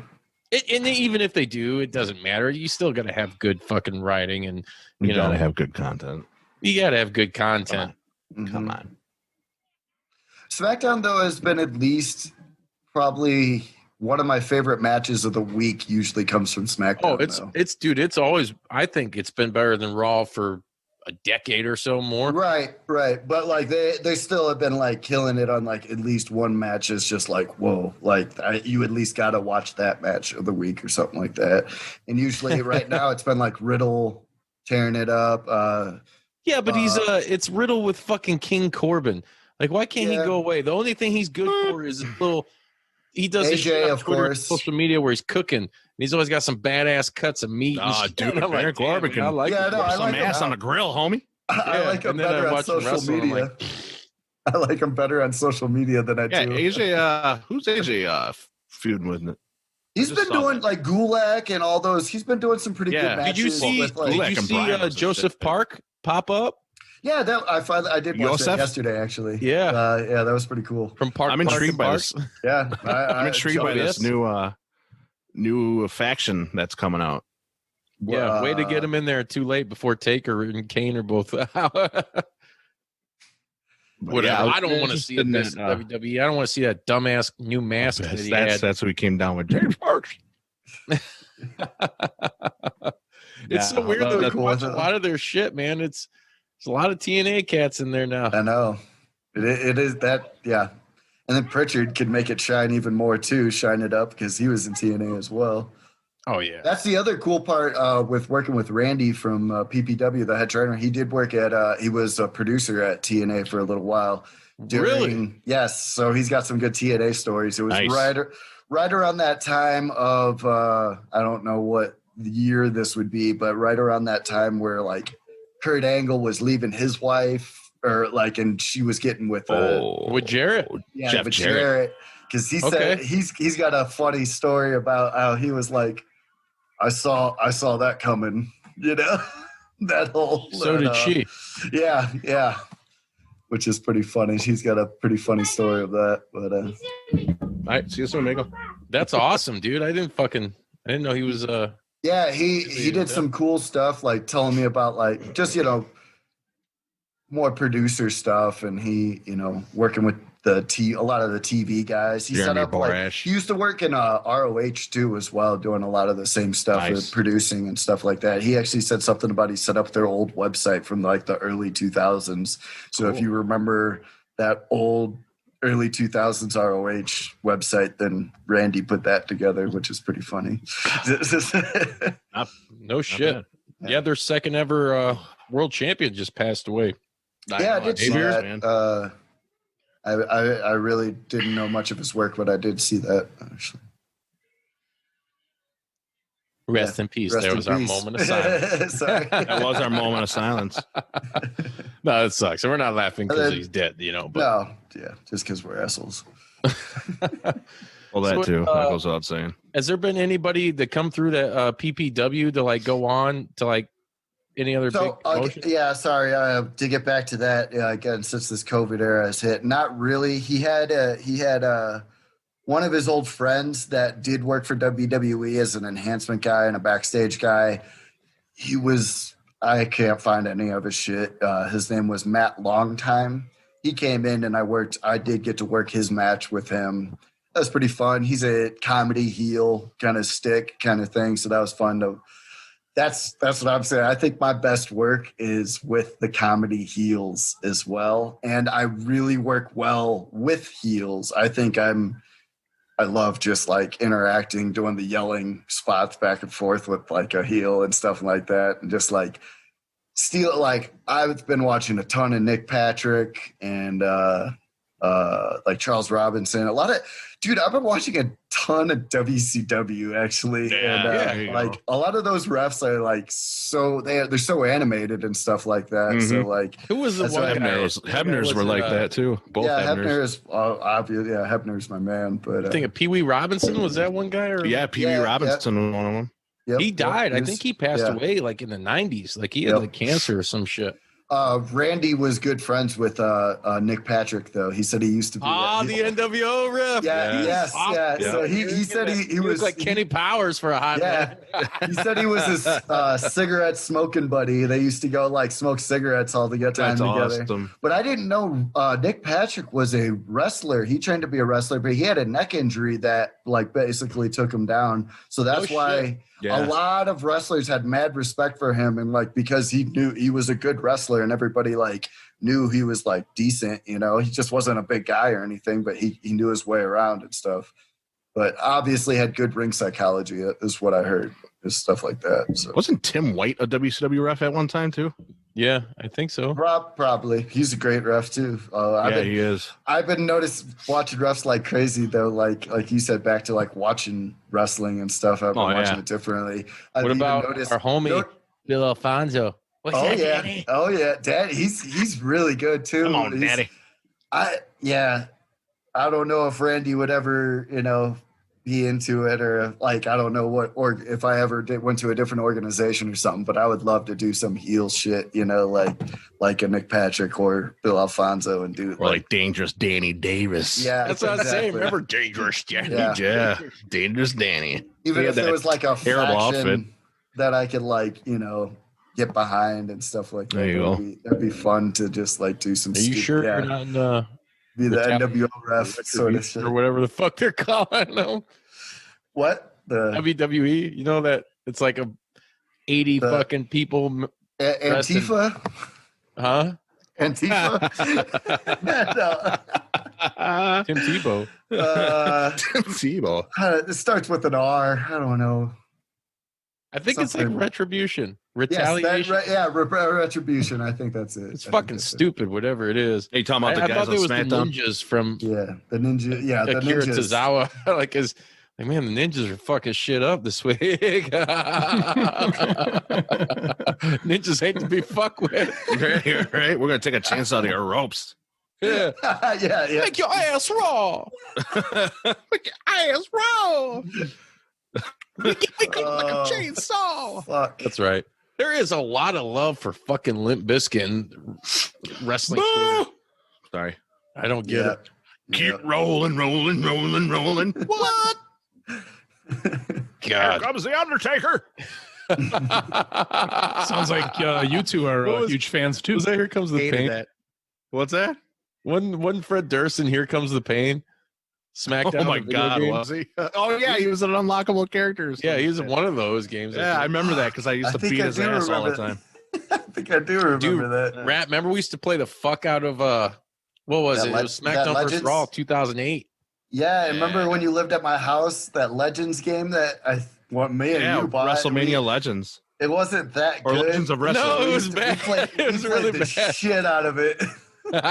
And even if they do, it doesn't matter. You still got to have good fucking writing and you got to have good content. You got to have good content. Come on. SmackDown though has been at least probably one of my favorite matches of the week. Usually comes from SmackDown. Oh, it's always. I think it's been better than Raw for a decade or so more. Right. But like they still have been like killing it on like at least one match. Is just like whoa, like you at least got to watch that match of the week or something like that. And usually right now it's been like Riddle tearing it up. Yeah, but it's Riddle with fucking King Corbin. Like, why can't he go away? The only thing he's good for is he does this shit on Twitter, social media where he's cooking. And he's always got some badass cuts of meat. Dude, Derrick Corbin can some ass on the grill, homie. I like him better on social media. I like him better on social media than I do. AJ, who's AJ feuding with? He's been doing like Gulak and all those. He's been doing some pretty good matches. Did you see Joseph Park pop up? Yeah, I did watch that yesterday, actually. Yeah, that was pretty cool. From Park, I'm intrigued by this. Yeah, I'm intrigued by this new faction that's coming out. Yeah, way to get him in there too late before Taker and Kane are both out. Whatever. Yeah, I don't want to see this WWE. I don't want to see that dumbass new mask that he had. That's what he came down with. James Parks. It's so weird though. You watch a lot of their shit, man. There's a lot of TNA cats in there now. I know. It is that, yeah. And then Pritchard could make it shine even more too, shine it up because he was in TNA as well. Oh yeah. That's the other cool part with working with Randy from PPW, the head trainer. He did work at he was a producer at TNA for a little while. Really? Yes. So he's got some good TNA stories. It was right around that time of I don't know what year this would be, but right around that time where like Kurt Angle was leaving his wife, or like, and she was getting with Jarrett. Yeah, Jeff with Jarrett, because he said he's got a funny story about how he was like, I saw that coming, that whole. So did she. Yeah, which is pretty funny. She's got a pretty funny story of that. But all right, see you soon, Mako. That's awesome, dude. I didn't know he was. Yeah, he did some cool stuff, like telling me about just more producer stuff, and he working with a lot of the TV guys. He Jeremy set up Borash. he used to work in ROH too as well, doing a lot of the same stuff with producing and stuff like that. He actually said something about he set up their old website from like the early 2000s. So if you remember that old early 2000s ROH website, then Randy put that together, which is pretty funny. No shit. Yeah, their second ever world champion just passed away. Yeah, I did see that. I really didn't know much of his work, but I did see that actually. Rest in peace. There was our moment of silence. That was our moment of silence. No, it sucks. And we're not laughing because he's dead, But. No, yeah, just because we're assholes. Well, that too. That goes without saying. Has there been anybody that come through the PPW to like go on to like any other big promotion? Yeah, sorry. To get back to that again, since this COVID era has hit, not really. He had one of his old friends that did work for WWE as an enhancement guy and a backstage guy. I can't find any of his shit. His name was Matt Longtime. He came in and I did get to work his match with him. That was pretty fun. He's a comedy heel kind of stick kind of thing. So that was fun that's what I'm saying. I think my best work is with the comedy heels as well. And I really work well with heels. I think I love just like interacting, doing the yelling spots back and forth with like a heel and stuff like that. And just like I've been watching a ton of Nick Patrick and like Charles Robinson. I've been watching a ton of WCW actually. Yeah, and like a lot of those refs are like they're so animated and stuff like that. Mm-hmm. So like who was the one guy? Hebner's were like that too. Both Hebner is obvious. Yeah, Hebner's my man. But I think of Pee Wee Robinson, was that one guy? Or Pee Wee Robinson was one of them. Yep, he died. I think he passed away like in the 90s. Like he had like cancer or some shit. Randy was good friends with Nick Patrick, though. He said he used to be. The NWO ref. Yeah, yes. So he said he was like Kenny Powers for a hot minute. He said he was his cigarette smoking buddy. They used to go like smoke cigarettes all the time together. Awesome. But I didn't know Nick Patrick was a wrestler. He trained to be a wrestler, but he had a neck injury that like basically took him down. So that's why. Yeah. A lot of wrestlers had mad respect for him, and like because he knew he was a good wrestler, and everybody like knew he was like decent. He just wasn't a big guy or anything, but he knew his way around and stuff. But obviously had good ring psychology, is what I heard, is stuff like that. So wasn't Tim White a WCW ref at one time too? Yeah, I think so. Probably. He's a great ref too. He is. I've been watching refs like crazy though. Like you said, back to like watching wrestling and stuff. I've been watching it differently. What about our homie Bill Alfonso? Oh yeah, Dad. He's really good too. Come on, Daddy. I don't know if Randy would ever be into it, or like I don't know what, or if I ever went to a different organization or something, but I would love to do some heel shit, like a Nick Patrick or Bill Alfonso, and do like Dangerous Danny Davis. Yeah, that's what I was saying. Remember Dangerous Danny? Yeah. Dangerous Danny. Even if there was like a faction that I could get behind and stuff like that. There you go. That'd be fun to just like do some. Are you sure you're not in be the NWO ref sort of shit, or whatever the fuck they're calling them? What, the WWE? You know that it's like 80 fucking people. Antifa? Huh? Antifa? Tim Tebow. Tim Tebow. It starts with an R. I don't know. I think it's like retribution. Retaliation. Retribution. I think that's it. It's fucking stupid, whatever it is. Hey, talking about the guys on SmackDown? The ninjas from the ninja. Yeah, the Akira ninjas. Tozawa. Like, man, the ninjas are fucking shit up this week. Ninjas hate to be fucked with. Right? We're gonna take a chance out of your ropes. Yeah. yeah. Make your ass raw. Make your ass raw. Make it like a chainsaw. Fuck. That's right. There is a lot of love for fucking Limp Bizkit and wrestling. Sorry. I don't get it. Keep rolling. What? God. Here comes the Undertaker. Sounds like you two are huge fans too. Here comes the pain. What's that? One Fred Durst in Here Comes the Pain. SmackDown. Oh my God, was he? Oh yeah, he was an unlockable character. Yeah, he was in one of those games. Yeah, I remember that because I used to beat his ass all the time. I think I do remember that. Rat, remember we used to play the fuck out of what was it? It was SmackDown vs. Raw 2008. Yeah, I remember when you lived at my house, that Legends game that me and you bought. WrestleMania Legends. It wasn't that or good. Legends of Wrestling. No, it was bad. It was really the bad. shit out of it. You're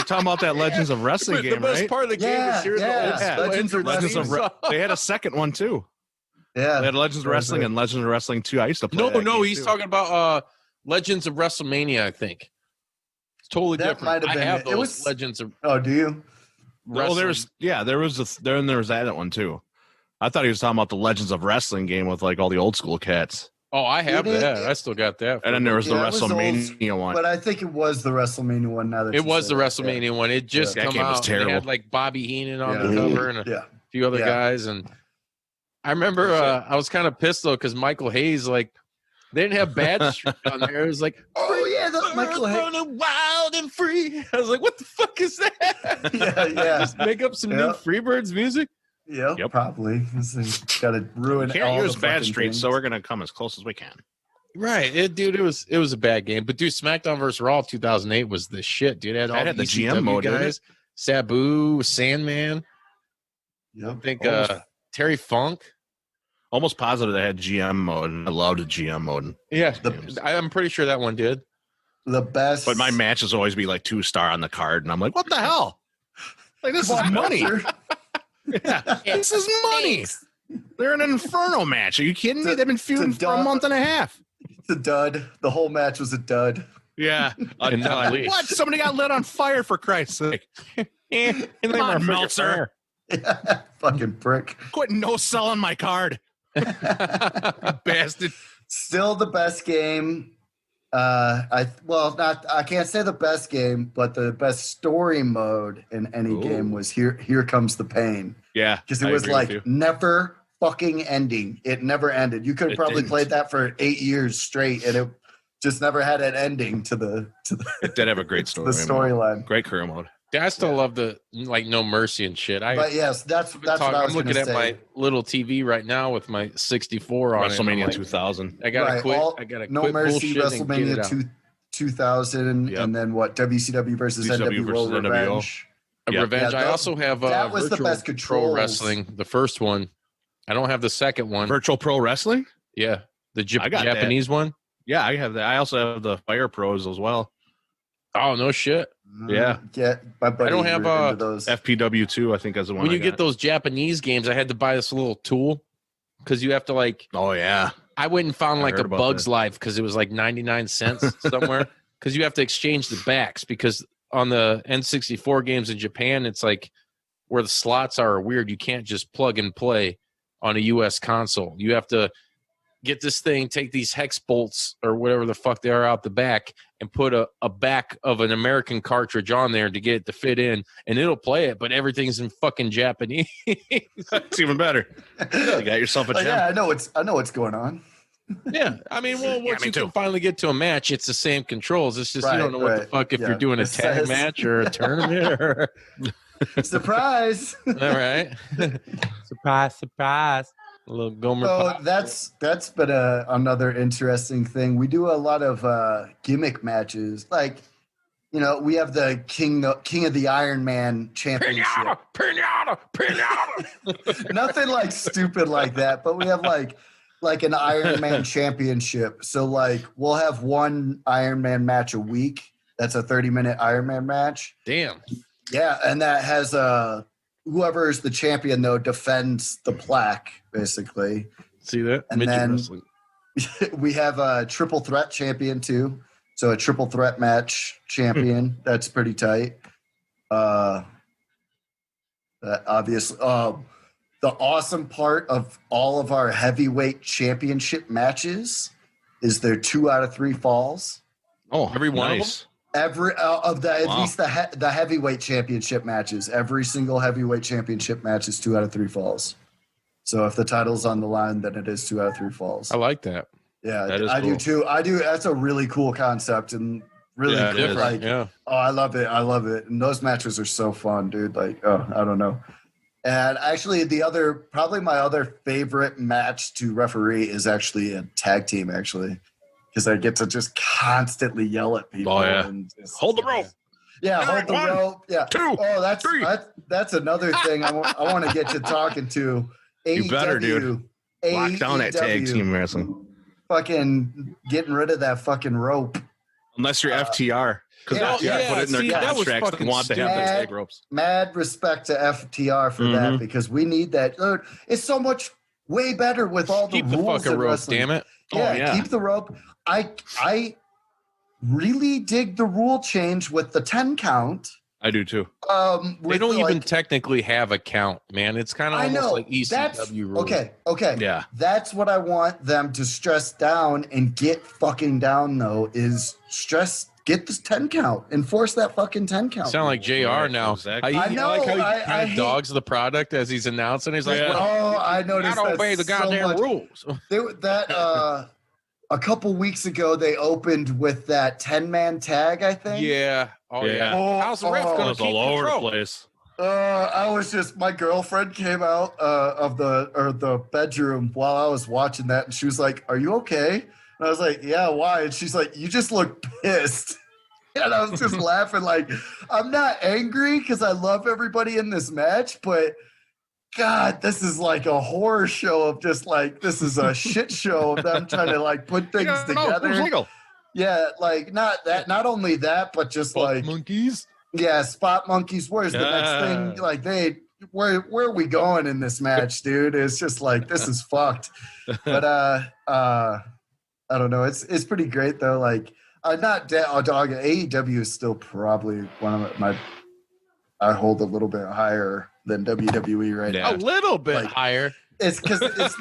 talking about that Legends of Wrestling game, The best right? part of the game is hearing the old Legends of Wrestling. They had a second one too. Yeah, They had Legends of Wrestling and Legends of Wrestling 2. I used to play. No, he's talking about Legends of WrestleMania. I think it's totally That different. might have I been have it. those It was- Legends of. Oh, do you? Well, there was that one too. I thought he was talking about the Legends of Wrestling game with like all the old school cats. Oh, I have that. I still got that. And then there was the Yeah, it was WrestleMania one. But I think it was the WrestleMania one. Now that It you was say the that, WrestleMania one. It just That come game was out. They had terrible. like Bobby Heenan on the Yeah. cover and a few other guys. And I remember I was kind of pissed though because Michael Hayes, like, they didn't have Bad Street on there. It was like, Oh yeah, that's Michael Hayes. running wild and free. I was like, what the fuck is that? Yeah. Just make up some new Yeah. Freebirds music. Yep, probably. Got to ruin. Can't all use the Bad fucking Street, things. so we're gonna come as close as we can. Right, it was a bad game, but dude, SmackDown vs. Raw 2008 was the shit, dude. It had all That had the ECW GM mode, didn't guys, Sabu, Sandman. I Yep. think Almost. Terry Funk. Almost positive they had GM mode, and I loved the GM mode. Yeah, The- I'm pretty sure that one did. The best. But my matches always be like 2-star on the card, and I'm like, what the hell? Like this Come is on, money. Meltzer. Yeah, this is money. They're in an Inferno match. Are you kidding me? They've been feuding for a dub. month and a half. It's a dud. The whole match was a dud. Yeah. And not least. What? Somebody got lit on fire for Christ's sake. Come on, Meltzer. Fucking prick. Quit no selling my card. Bastard. Still the best game. I can't say the best game, but the best story mode in any Ooh. game was Here Comes the Pain. Yeah. Because it I was agree with like you. never fucking ending. It never ended. You could have It probably didn't. played that for 8 years straight, and it just never had an ending to the It did have a great story. the storyline. Great career mode. I still love the like No Mercy and shit. But yes, that's what I I'm was looking going at to say. my little TV right now with my 64 on it. WrestleMania I'm like, 2000. I gotta Right, quit. all- I gotta No quit Mercy, bullshit and get it out. WrestleMania 2000, Yep. and then what? WCW versus WCW NWO versus NWO. Revenge. Yeah. Revenge. Yeah, I that- also have that was the Virtual best Pro controls. Wrestling, the first one. I don't have the second one. Virtual Pro Wrestling? Yeah, the I got that. Japanese one. Yeah, I have that. I also have the Fire Pros as well. Oh no shit! Yeah. My buddy. I don't have, into those. FPW2, I think, is the one. When I you get got. those Japanese games, I had to buy this little tool because you have to like. Oh, yeah. I went and found I like heard a about Bugs that. Life because it was like 99 cents somewhere. Because you have to exchange the backs because on the N64 games in Japan, it's like where the slots are weird. You can't just plug and play on a US console. You have to get this thing, take these hex bolts or whatever the fuck they are out the back and put a back of an American cartridge on there to get it to fit in and it'll play it, but everything's in fucking Japanese. It's even better. You got yourself a Oh, gem. yeah, I know what's going on. Yeah, I mean, well, once me you too. can finally get to a match, it's the same controls. It's just you don't know what the Right, fuck if yeah. you're doing a It tag says- match or a tournament or Surprise! all right. surprise. A little Gomer So Pyle. that's been another interesting thing. We do a lot of gimmick matches, like we have the King of the Iron Man championship. Pinata. Nothing like stupid like that, but we have like an Iron Man championship. So like we'll have one Iron Man match a week. That's a 30-minute Iron Man match. Damn. Yeah, and that has whoever is the champion though defends the plaque basically. See that? And Midget then- wrestling. We have a triple threat champion too. So a triple threat match champion. That's pretty tight. Obviously, the awesome part of all of our heavyweight championship matches is there 2 out of 3 falls. Oh, Every one of nice. Every of the at Wow. least the heavyweight championship matches. Every single heavyweight championship match is 2 out of 3 falls. So if the title's on the line, then it is 2 out of 3 falls. I like that. Yeah, That is I do cool. too. I do. That's a really cool concept, and really Yeah, it cool. is. Like, Yeah. oh, I love it. I love it. And those matches are so fun, dude. Like, oh, I don't know. And actually, probably my other favorite match to referee is actually a tag team, actually, because I get to just constantly yell at people. Oh, yeah. And just, Hold the rope. Yeah, All hold right, the 1, rope. Yeah. 2, Oh, 3. that's another thing I want to get you talking to. You better, dude. Lock down that tag team wrestling. Fucking getting rid of that fucking rope. Unless you're FTR. Because yeah, FTR put it in their see, that was contracts fucking they want to have the stupid. tag ropes. Mad respect to FTR for that, because we need that. Dude, it's so much way better with all the Keep the rules fucking in rope, wrestling. damn it. Yeah, Oh, yeah. keep the rope. I really dig the rule change with the 10 count. I do too. They don't even technically have a count, man. It's kind of almost like ECW rules. Okay. Yeah. That's what I want them to stress down and get fucking down, though, is get this 10 count. Enforce that fucking 10 count. Sound like JR now. Exactly. I know, like how he I kind of hate- dogs the product as he's announcing. He's like, Yeah. well, I noticed gotta that obey the so goddamn much. rules. A couple weeks ago, they opened with that 10-man tag, I think. Yeah. Oh, yeah. Yeah. How's the ref Oh, It going was to keep all over the control? place. I was just, my girlfriend came out of the bedroom while I was watching that, and she was like, "Are you okay?" And I was like, "Yeah, why?" And she's like, "You just look pissed." And I was just laughing, like, I'm not angry because I love everybody in this match, but God, this is like a horror show of just like, this is a shit show of them trying to like put things Yeah, no, it was together. legal. Yeah, like not only that, but just like monkeys. yeah, spot monkeys. Where's the next thing? Like where are we going in this match, dude? It's just like this is fucked. But I don't know. It's pretty great though. Like dog. AEW is still probably one of my. I hold a little bit higher than WWE right Yeah. A little bit Like, higher. It's because it's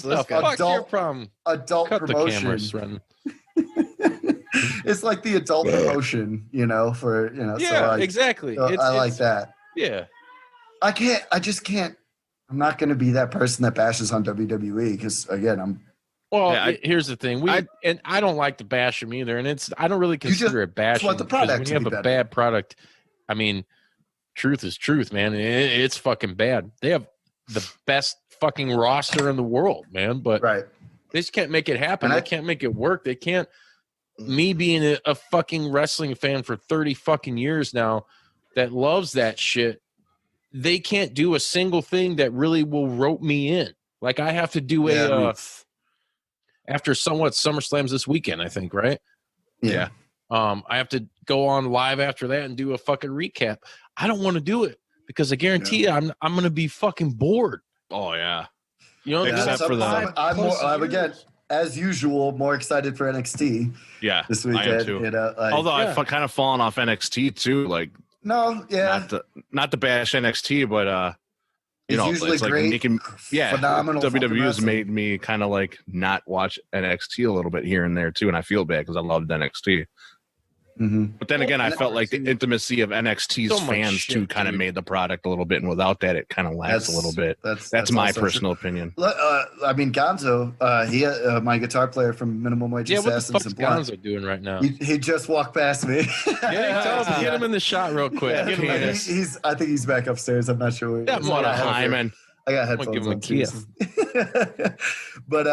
the Fuck your problem. adult Cut the promotion. cameras, Ren. It's like the adult promotion, for Yeah, So like, exactly. so I like that. Yeah. I just can't. I'm not going to be that person that bashes on WWE because again, Well, Yeah, here's the thing. I don't like to bash them either, and I don't really just consider it bashing. want the because product when to you be have a better. bad product, I mean, truth is truth, man. It's fucking bad. They have the best fucking roster in the world, man, but right. they just can't make it happen. And They can't make it work. They can't. Me being a fucking wrestling fan for 30 fucking years now that loves that shit, they can't do a single thing that really will rope me in. Like I have to do after SummerSlam's this weekend, I think, right? Yeah. I have to go on live after that and do a fucking recap. I don't want to do it because I guarantee you I'm going to be fucking bored. Oh yeah. You know, Except for the- I'm again, as usual, more excited for NXT Yeah. this I weekend. am too. Like, Although I've kind of fallen off NXT too. Like no, yeah, not to bash NXT, but it's usually it's like great, making phenomenal. WWE fucking has wrestling. made me kind of like not watch NXT a little bit here and there too, and I feel bad because I loved NXT. Mhm. But then again, I felt like the intimacy of NXT's So much fans shit, too kind of dude. made the product a little bit, and without that, it kind of lags a little bit. That's my also personal true. opinion. I mean, Gonzo, my guitar player from Minimum Wage Yeah, what the Assassins fuck's and Blunt, Gonzo doing right now? he just walked past me. Get him in the shot real quick. Yeah, Get him in there. I think he's back upstairs. I'm not sure. Where he That is. mother I got Hyman. I got I'm gonna headphones give him on a too. But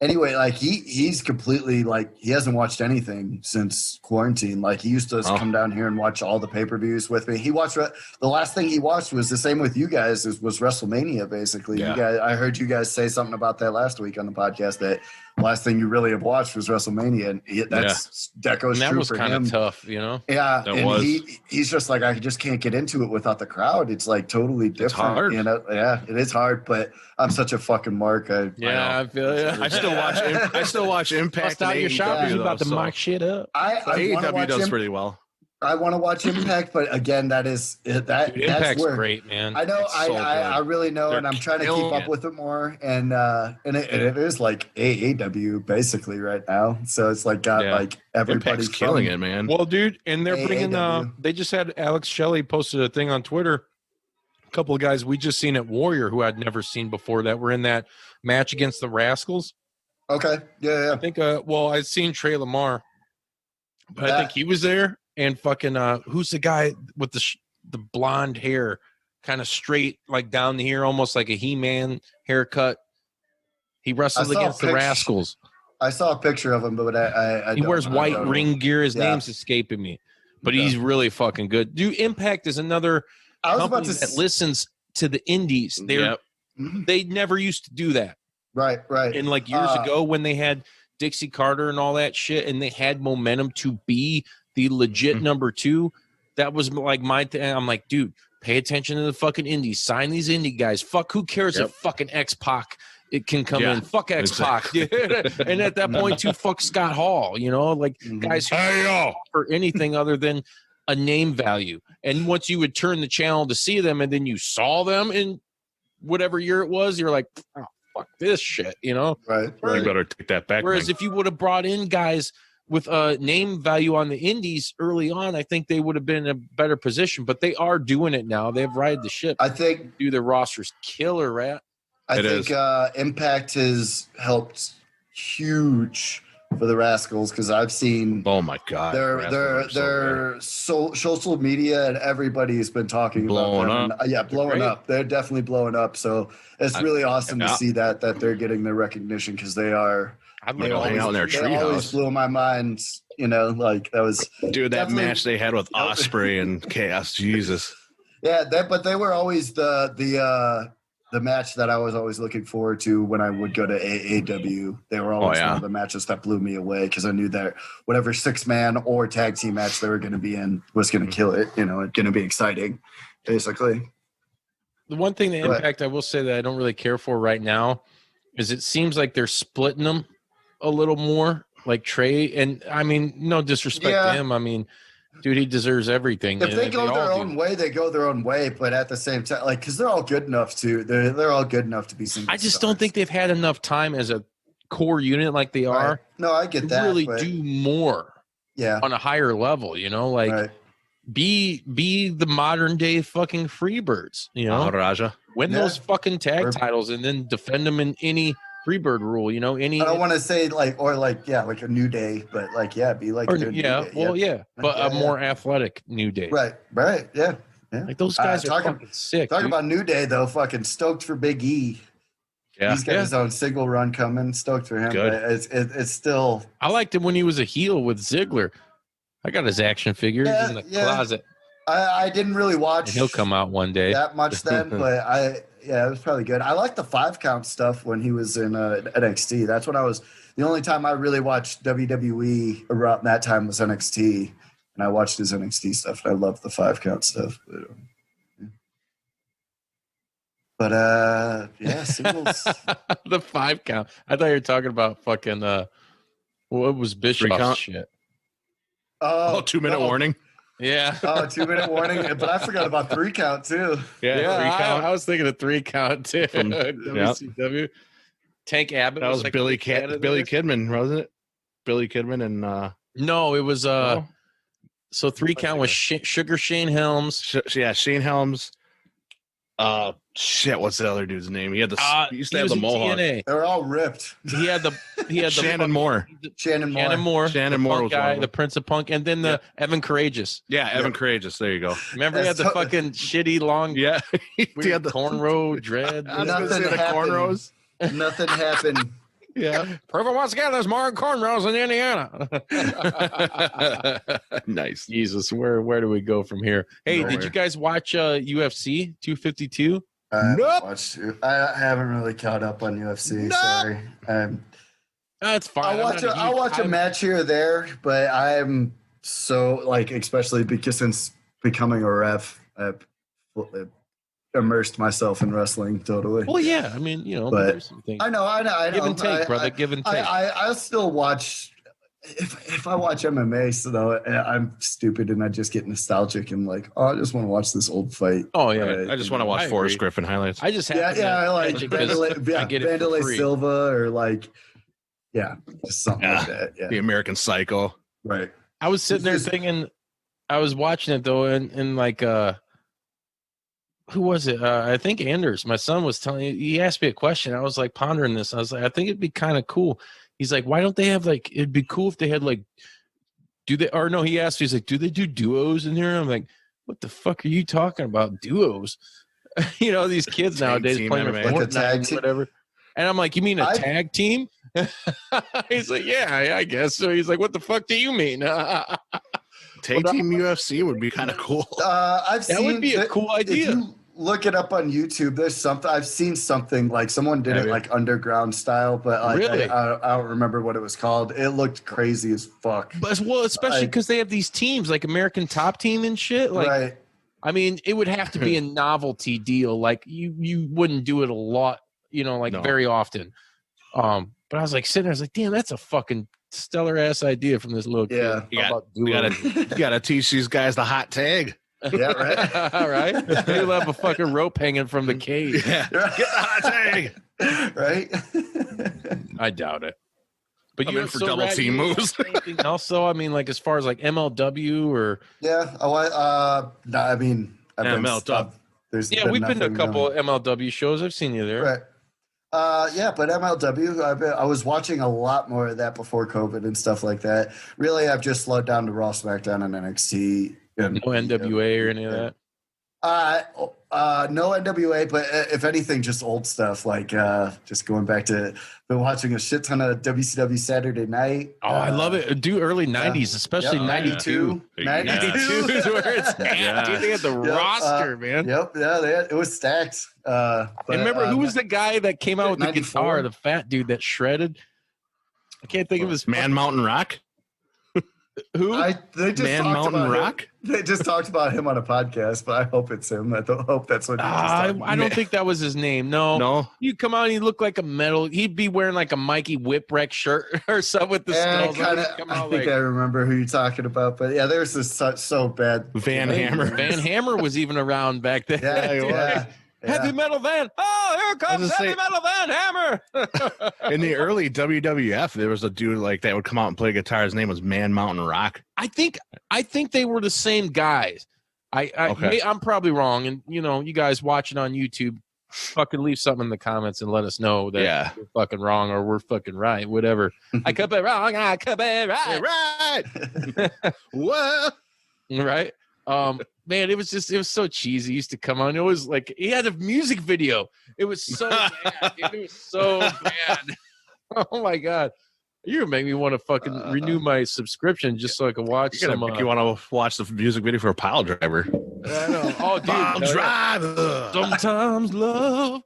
anyway, like he's completely like he hasn't watched anything since quarantine. Like he used to come down here and watch all the pay-per-views with me. He watched the last thing he watched was the same with you guys was WrestleMania basically. Yeah. You guys, I heard you guys say something about that last week on the podcast that last thing you really have watched was WrestleMania, and that goes And that true was for kind him. of tough, you know? Yeah, That and was. he's just like I just can't get into it without the crowd. It's like totally different. hard. You know? Yeah, it is hard, but I'm such a fucking mark. I feel you. I still watch Impact. Bust out and your shot because AEW, you about to though, mock shit up. I want to AEW watch does him. pretty well. I want to watch Impact, but again, that is that. Dude, that's Impact's where great, man. I know. It's so I good. really know, They're and I'm trying to keep killing up it. with it more. And it is like AEW basically right now. So it's like got Yeah. like everybody Impact's killing it, man. Well, dude, and they're bringing. AAW. They just had Alex Shelley posted a thing on Twitter. A couple of guys we just seen at Warrior who I'd never seen before that were in that match against the Rascals. Okay. Yeah. I think. Well, I'd seen Trey Lamar, But I think he was there, and fucking who's the guy with the blonde hair, kind of straight, like down here, almost like a He-Man haircut. He wrestled against the Rascals. I saw a picture of him, but I he wears white ring gear. His Yeah. name's escaping me, but he's really fucking good. Dude, Impact is another company that listens to the indies. They never used to do that. Right. And like years ago when they had Dixie Carter and all that shit, and they had momentum to be the legit number 2, that was like my thing. I'm like, dude, pay attention to the fucking indies. Sign these indie guys. Fuck, who cares if fucking X-Pac it can come in? Fuck X-Pac. And at that point, too, fuck Scott Hall. You know, like guys who for anything other than a name value. And once you would turn the channel to see them, and then you saw them in whatever year it was, you're like, oh, fuck this shit, you know? Right. You better take that back. Whereas if you would have brought in guys with a name value on the indies early on, I think they would have been in a better position. But they are doing it now. They've ride the ship. I think do their rosters killer, Rat. I think Impact has helped huge for the Rascals because I've seen. Oh my god, their social media and everybody's been talking about them. Blowing up. They're definitely blowing up. So it's really awesome to see that they're getting their recognition because they are. I'd like to hang out in their treehouse. They always blew my mind. You know, like that was. Dude, that match they had with Ospreay and Chaos, Jesus. Yeah, but they were always the match that I was always looking forward to when I would go to AAW. They were always one of the matches that blew me away because I knew that whatever 6-man or tag team match they were going to be in was going to kill it. You know, it's going to be exciting, basically. The one thing the Impact I will say that I don't really care for right now is it seems like they're splitting them a little more, like Trey. And I mean, no disrespect to him. I mean, dude, he deserves everything. If they go their own way, they go their own way. But at the same time, like, because they're all good enough to, they're all good enough to be single. I just don't think they've had enough time as a core unit like they are. Right. No, I get that. Really do more. Yeah. On a higher level, you know, like be the modern day fucking Freebirds, you know, Maharaja. Win those fucking tag titles and then defend them in any Freebird rule, you know, any. I don't want to say like a New Day, but like, be like, but a more athletic New Day. Right. Yeah. Like those guys are fucking sick. Talking about New Day though, fucking stoked for Big E. Yeah. He's got his own single run coming. Stoked for him. Good. But it's still. I liked him when he was a heel with Ziggler. I got his action figures in the closet. I didn't really watch. And he'll come out one day. That much then, but it was probably good. I liked the 5-count stuff when he was in NXT. That's when the only time I really watched WWE around that time was NXT, and I watched his NXT stuff. And I loved the 5-count stuff. But singles. The 5-count. I thought you were talking about fucking what was Bischoff's shit? Oh, 2-minute warning. Yeah. 2-minute warning. But I forgot about 3-count too. Yeah. 3-count. I was thinking of 3-count too. From WCW. Tank Abbott. That was like Billy Kidman, wasn't it? Billy Kidman and no, it was so 3-count was Sugar Shane Helms. Shane Helms. What's the other dude's name? He had he used to have the mohawk. They were all ripped. He had the Shannon Moore. Shannon Moore was guy, the Prince of Punk, and then the Evan Courageous. Yeah, Evan Courageous. There you go. Remember, he had the fucking shitty long, he had the cornrow dread. Nothing happened. Cornrows. Nothing happened. Yeah. Perfect. Once again, there's more cornrows in Indiana. Nice. Jesus, where do we go from here? Hey, did you guys watch UFC 252? Nope. I haven't really caught up on UFC. Sorry. That's fine. I'll watch a match here or there, but I'm so especially because since becoming a ref, I've immersed myself in wrestling totally. Well, yeah, I mean, there's some things. I know. Give and take, brother. Give and take. I'll still watch. If I watch MMA, so though I'm stupid and I just get nostalgic and I just want to watch this old fight. Oh yeah, I just want to watch Forrest Griffin highlights. I just I like Vandalay Silva or just something like that. Yeah, the American Psycho. Right. I was sitting there thinking, I was watching it though, and who was it? I think Anders, my son, was telling you. He asked me a question. I was pondering this. I was like, I think it'd be kind of cool. He's like, why don't they have it'd be cool if they had do they, or no, he asked, he's like, do they do duos in here? And I'm like, what the fuck are you talking about? Duos? You know, these kids nowadays playing MMA. Like a Fortnite tag and team? whatever. And I'm like, you mean a tag team? He's like, yeah, I guess so. He's like, what the fuck do you mean? Tag team UFC would be kind of cool. I've That seen would be a cool idea. If you look it up on YouTube, there's something I've seen something like someone did it like underground style, but like Really? I don't remember what it was called. It looked crazy as fuck. But well, especially because they have these teams like American Top Team and shit. Like, Right. I mean, it would have to be a novelty deal. Like you wouldn't do it a lot, you know, like very often. But I was like sitting there, I was like, damn, that's a fucking stellar ass idea from this little kid. Yeah. You gotta teach these guys the hot tag. Yeah, right. All right. He'll have a fucking rope hanging from the cage. Yeah. Get the hot tag. Right. I doubt it. But I'm you're in for double team moves. Anything else though? I mean, like as far as like MLW or Yeah. No, I mean, MLW. we've been to a nothing couple really. MLW shows. I've seen you there. Right. Yeah, but MLW, I was watching a lot more of that before COVID and stuff like that. Really, I've just slowed down to Raw, SmackDown, and NXT. And, No NWA or any of that. No NWA, but if anything, just old stuff. Like just going back to been watching a shit ton of WCW Saturday Night. Oh, I love it. Do early 90s, especially 92. 92 is where it's at. Yeah. Dude, they had the roster, man. Yep, yeah, it was stacked. And remember, who was the guy that came out with the 94? guitar, the fat dude that shredded? I can't think of his Man Mountain Rock. who? They just Man talked Mountain about Rock. him. They just talked about him on a podcast, but I hope it's him. I hope that's what. I don't think that was his name. No. You come out and he looked like a metal. He'd be wearing like a Mikey Whipwreck shirt or something with the skulls. I think I remember who you're talking about, but yeah, there's this so bad. Van Hammer. Van Hammer was even around back then. Yeah. Heavy Metal Van. Oh, here comes Heavy Metal Van Hammer. In the early WWF, there was a dude like that would come out and play guitar. His name was Man Mountain Rock. I think they were the same guys. I'm probably wrong, and you guys watching on YouTube, fucking leave something in the comments and let us know that we're fucking wrong or we're fucking right. Whatever. I could be wrong. I could be right. Right. What? Right. Man, it was so cheesy. He used to come on. It was like he had a music video. It was so bad. Dude. It was so bad. Oh my god. You make me want to fucking renew my subscription just so I can watch some. You want to watch the music video for a Pile Driver? I know. Oh, dude. Pile Driver. Sometimes love.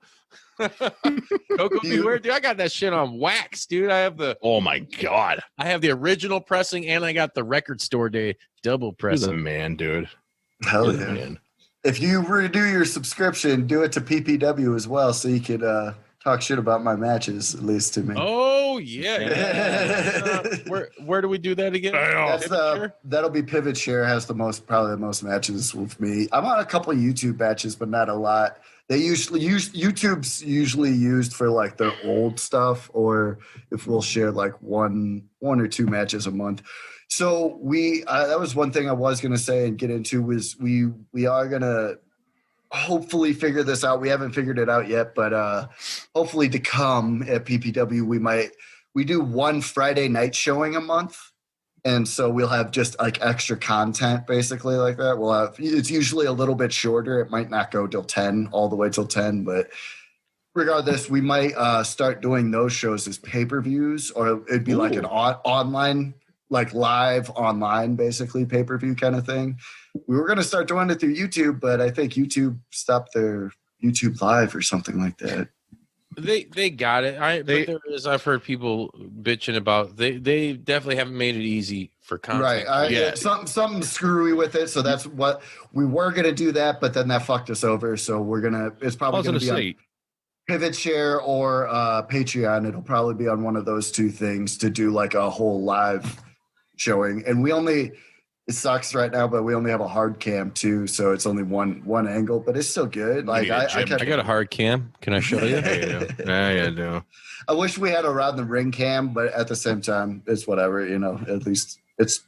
Coco Beware, dude. I got that shit on wax, dude. Oh my god. I have the original pressing, and I got the record store day double He's pressing. a man, dude. Hell yeah. Man. If you renew your subscription, do it to PPW as well, so you could talk shit about my matches, at least to me. Oh yeah. Where do we do that again? That'll be Pivot Share has probably the most matches with me. I'm on a couple of YouTube matches, but not a lot. They YouTube's usually used for like their old stuff, or if we'll share like one or two matches a month. So that was one thing I was going to say and get into was we are going to hopefully figure this out. We haven't figured it out yet, but hopefully to come at PPW, we do one Friday night showing a month. And so we'll have just like extra content basically like that. It's usually a little bit shorter. It might not go till 10, all the way till 10, but regardless, we might start doing those shows as pay-per-views, or it'd be like an online, like live online, basically pay-per-view kind of thing. We were going to start doing it through YouTube, but I think YouTube stopped their YouTube Live or something like that. They got it. I've heard people bitching about. They definitely haven't made it easy for content. Right. Something screwy with it. So that's what we were going to do that, but then that fucked us over. So it's probably going to be on Pivot Share or Patreon. It'll probably be on one of those two things to do like a whole live showing. And it sucks right now, but we only have a hard cam too, so it's only one angle, but it's still good. Like I got a hard cam. Can I show you? Yeah, you do. I wish we had around the ring cam, but at the same time, it's whatever. At least it's.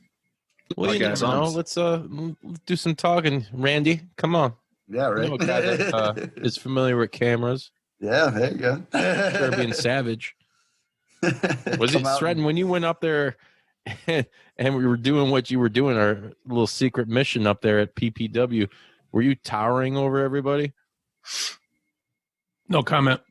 Well, you never know. Let's do some talking. Randy, come on. Yeah, right. You know a guy that is familiar with cameras. Yeah, there you go. Caribbean Savage. Was it Stratton when you went up there? and we were doing what you were doing, our little secret mission up there at PPW. Were you towering over everybody? No comment.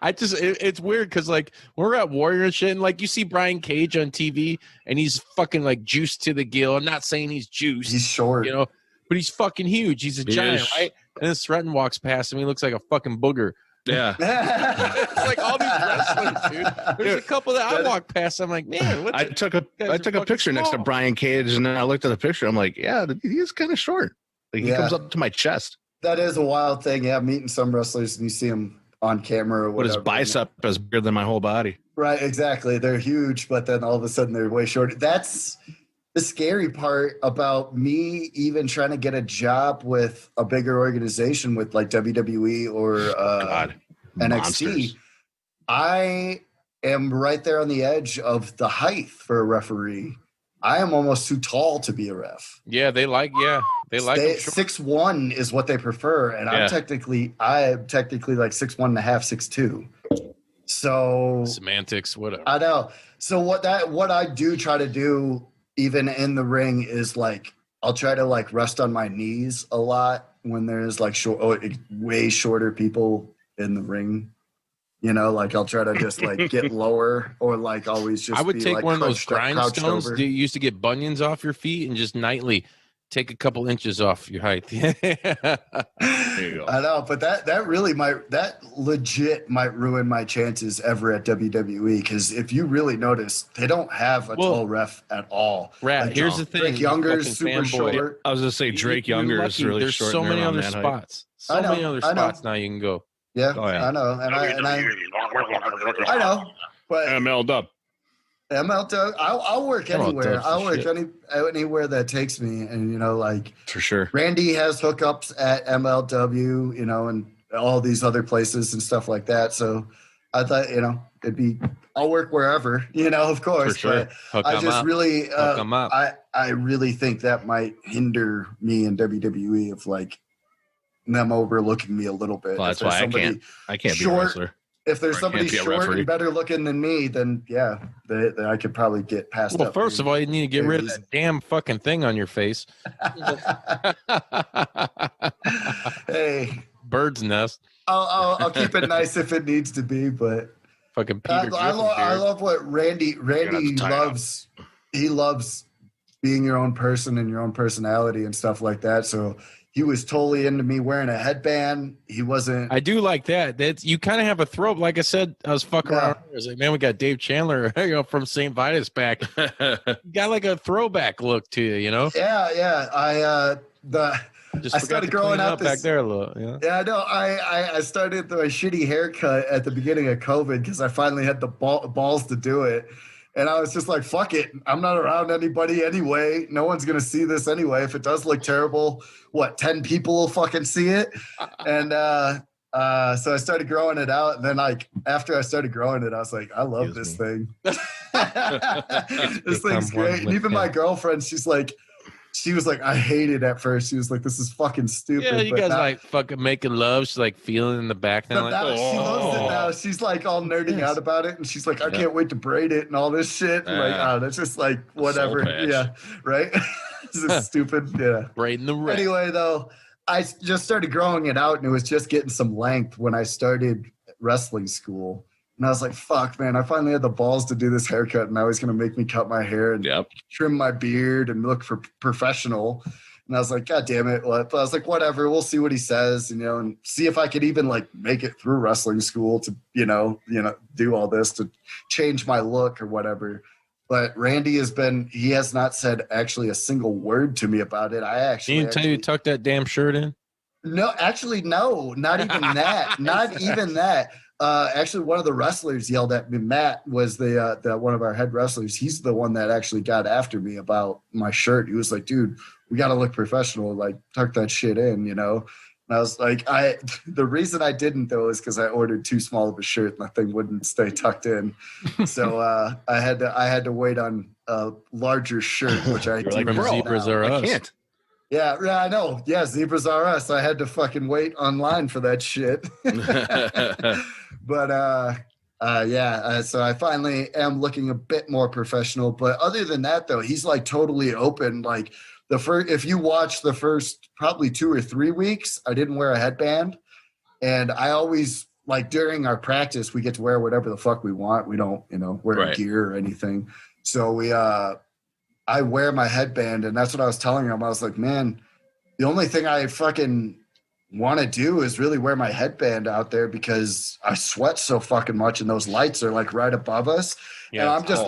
It's weird because like when we're at Warrior and shit, and like you see Brian Cage on TV and he's fucking like juiced to the gill. I'm not saying he's juiced. He's short. You know, but he's fucking huge. He's a giant, right? And then Stretton walks past him. He looks like a fucking booger. Yeah. It's like all these wrestlers, dude. There's a couple that I walk past. I'm like, man, I took a picture next to Brian Cage, and then I looked at the picture. I'm like, yeah, he is kind of short. Like he comes up to my chest. That is a wild thing. Yeah, meeting some wrestlers and you see them on camera or whatever. But his bicep is bigger than my whole body. Right, exactly. They're huge, but then all of a sudden they're way shorter. That's the scary part about me even trying to get a job with a bigger organization with like WWE or NXT. Monsters. I am right there on the edge of the height for a referee. I am almost too tall to be a ref. Yeah, they like 6'1" is what they prefer, and I'm technically like 6'1.5", 6'2". So semantics, whatever. I know. So what I do try to do even in the ring is like I'll try to like rest on my knees a lot when there's like way shorter people in the ring. You know, like I'll try to just like get lower or like always just. I would take like one of those grindstones. grindstones. You used to get bunions off your feet and just nightly take a couple inches off your height. There you go. I know, but that legit might ruin my chances ever at WWE because if you really notice, they don't have a tall ref at all. Rat, here's the thing. Drake Younger's super short. I was gonna say Drake Younger is really There's short. so many other spots. So many other spots now you can go. Yeah, Oh, yeah. I know, I know, but ML Dub. I'll work anywhere. I'll work shit. anywhere that takes me, and you know, like For sure. Randy has hookups at MLW, you know, and all these other places and stuff like that. So I thought, you know, I'll work wherever, you know, of course. For sure. But I just really, Hook 'em up. I really think that might hinder me in WWE of like them overlooking me a little bit. Well, that's If there's why somebody I can't be a short, wrestler. If there's Or I somebody can't be a short referee. and better looking than me, then yeah, I could probably get past. Well, first of all, you need to get rid of that damn fucking thing on your face. Hey, Bird's nest. I'll keep it nice if it needs to be, but Fucking Peter I love what Randy loves. He loves being your own person and your own personality and stuff like that. So he was totally into me wearing a headband. He wasn't. I do like that. That's you kind of have a throw. Like I said, I was fucking around. I was like, man, we got Dave Chandler, from St. Vitus back. You got like a throwback look to you, you know? Yeah. I started growing up back there a little. Yeah. Yeah, no, I started my shitty haircut at the beginning of COVID because I finally had the balls to do it. And I was just like, fuck it. I'm not around anybody anyway. No one's going to see this anyway. If it does look terrible, 10 people will fucking see it? And so I started growing it out. And then like after I started growing it, I was like, I love this thing. This thing's great. And even my girlfriend, she was like, I hate it at first. She was like, this is fucking stupid. Yeah, you guys like fucking making love. She's like feeling in the back now. But now she loves it now. She's like all nerding out about it. And she's like, I can't wait to braid it and all this shit. And that's just like whatever. Yeah. Right. This is stupid. Yeah. Braiding the red. Anyway, though, I just started growing it out and it was just getting some length when I started wrestling school. And I was like, fuck, man, I finally had the balls to do this haircut. And now he's going to make me cut my hair and trim my beard and look for professional. And I was like, God damn it. But I was like, whatever, we'll see what he says, and see if I could even like make it through wrestling school to, do all this to change my look or whatever. But Randy he has not said actually a single word to me about it. He didn't tell you to tuck that damn shirt in? No, actually, no, not even that. Not even that. Actually, one of the wrestlers yelled at me. Matt was the one of our head wrestlers. He's the one that actually got after me about my shirt. He was like, dude, we got to look professional. Like, tuck that shit in, And I was like, the reason I didn't, though, is because I ordered too small of a shirt and the thing wouldn't stay tucked in. So I had to wait on a larger shirt, which I do. Like, Zebras Are Us. I can't. Yeah, I know. Yeah, Zebras Are Us. I had to fucking wait online for that shit. But So I finally am looking a bit more professional. But other than that, though, he's like totally open. Like if you watch the first probably 2 or 3 weeks, I didn't wear a headband, and I always like during our practice we get to wear whatever the fuck we want. We don't, wear gear or anything. So I wear my headband, and that's what I was telling him. I was like, man, the only thing I fucking want to do is really wear my headband out there because I sweat so fucking much and those lights are like right above us. Yeah, and I'm just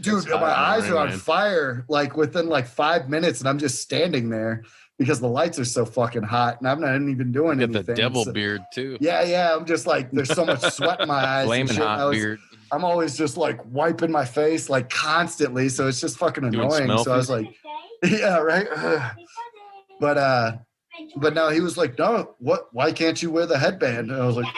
dude, my eyes are on fire like within like 5 minutes and I'm just standing there because the lights are so fucking hot and I'm not even doing anything. Get the devil beard too. Yeah. I'm just like, there's so much sweat in my eyes. Flaming hot beard. I'm always just like wiping my face like constantly. So it's just fucking annoying. So I was like, yeah, right. But no, he was like, no, why can't you wear the headband? And I was like,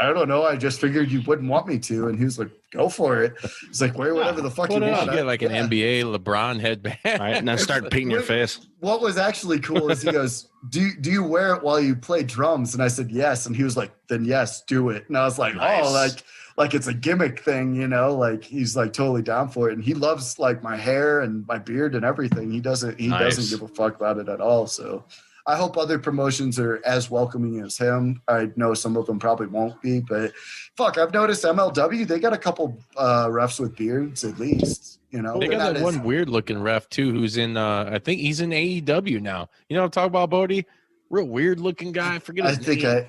I don't know. I just figured you wouldn't want me to. And he was like, go for it. He's like, wear whatever the fuck you want. You get like an NBA LeBron headband. Right, and then start painting your face. What was actually cool is he goes, do you wear it while you play drums? And I said, yes. And he was like, then yes, do it. And I was like, nice. Oh, like it's a gimmick thing, like he's like totally down for it. And he loves like my hair and my beard and everything. He doesn't give a fuck about it at all. So I hope other promotions are as welcoming as him. I know some of them probably won't be, but fuck, I've noticed MLW, they got a couple refs with beards at least, They got that one weird looking ref too, who's in, I think he's in AEW now. You know what I'm talking about, Bodie? Real weird looking guy. I forget his name.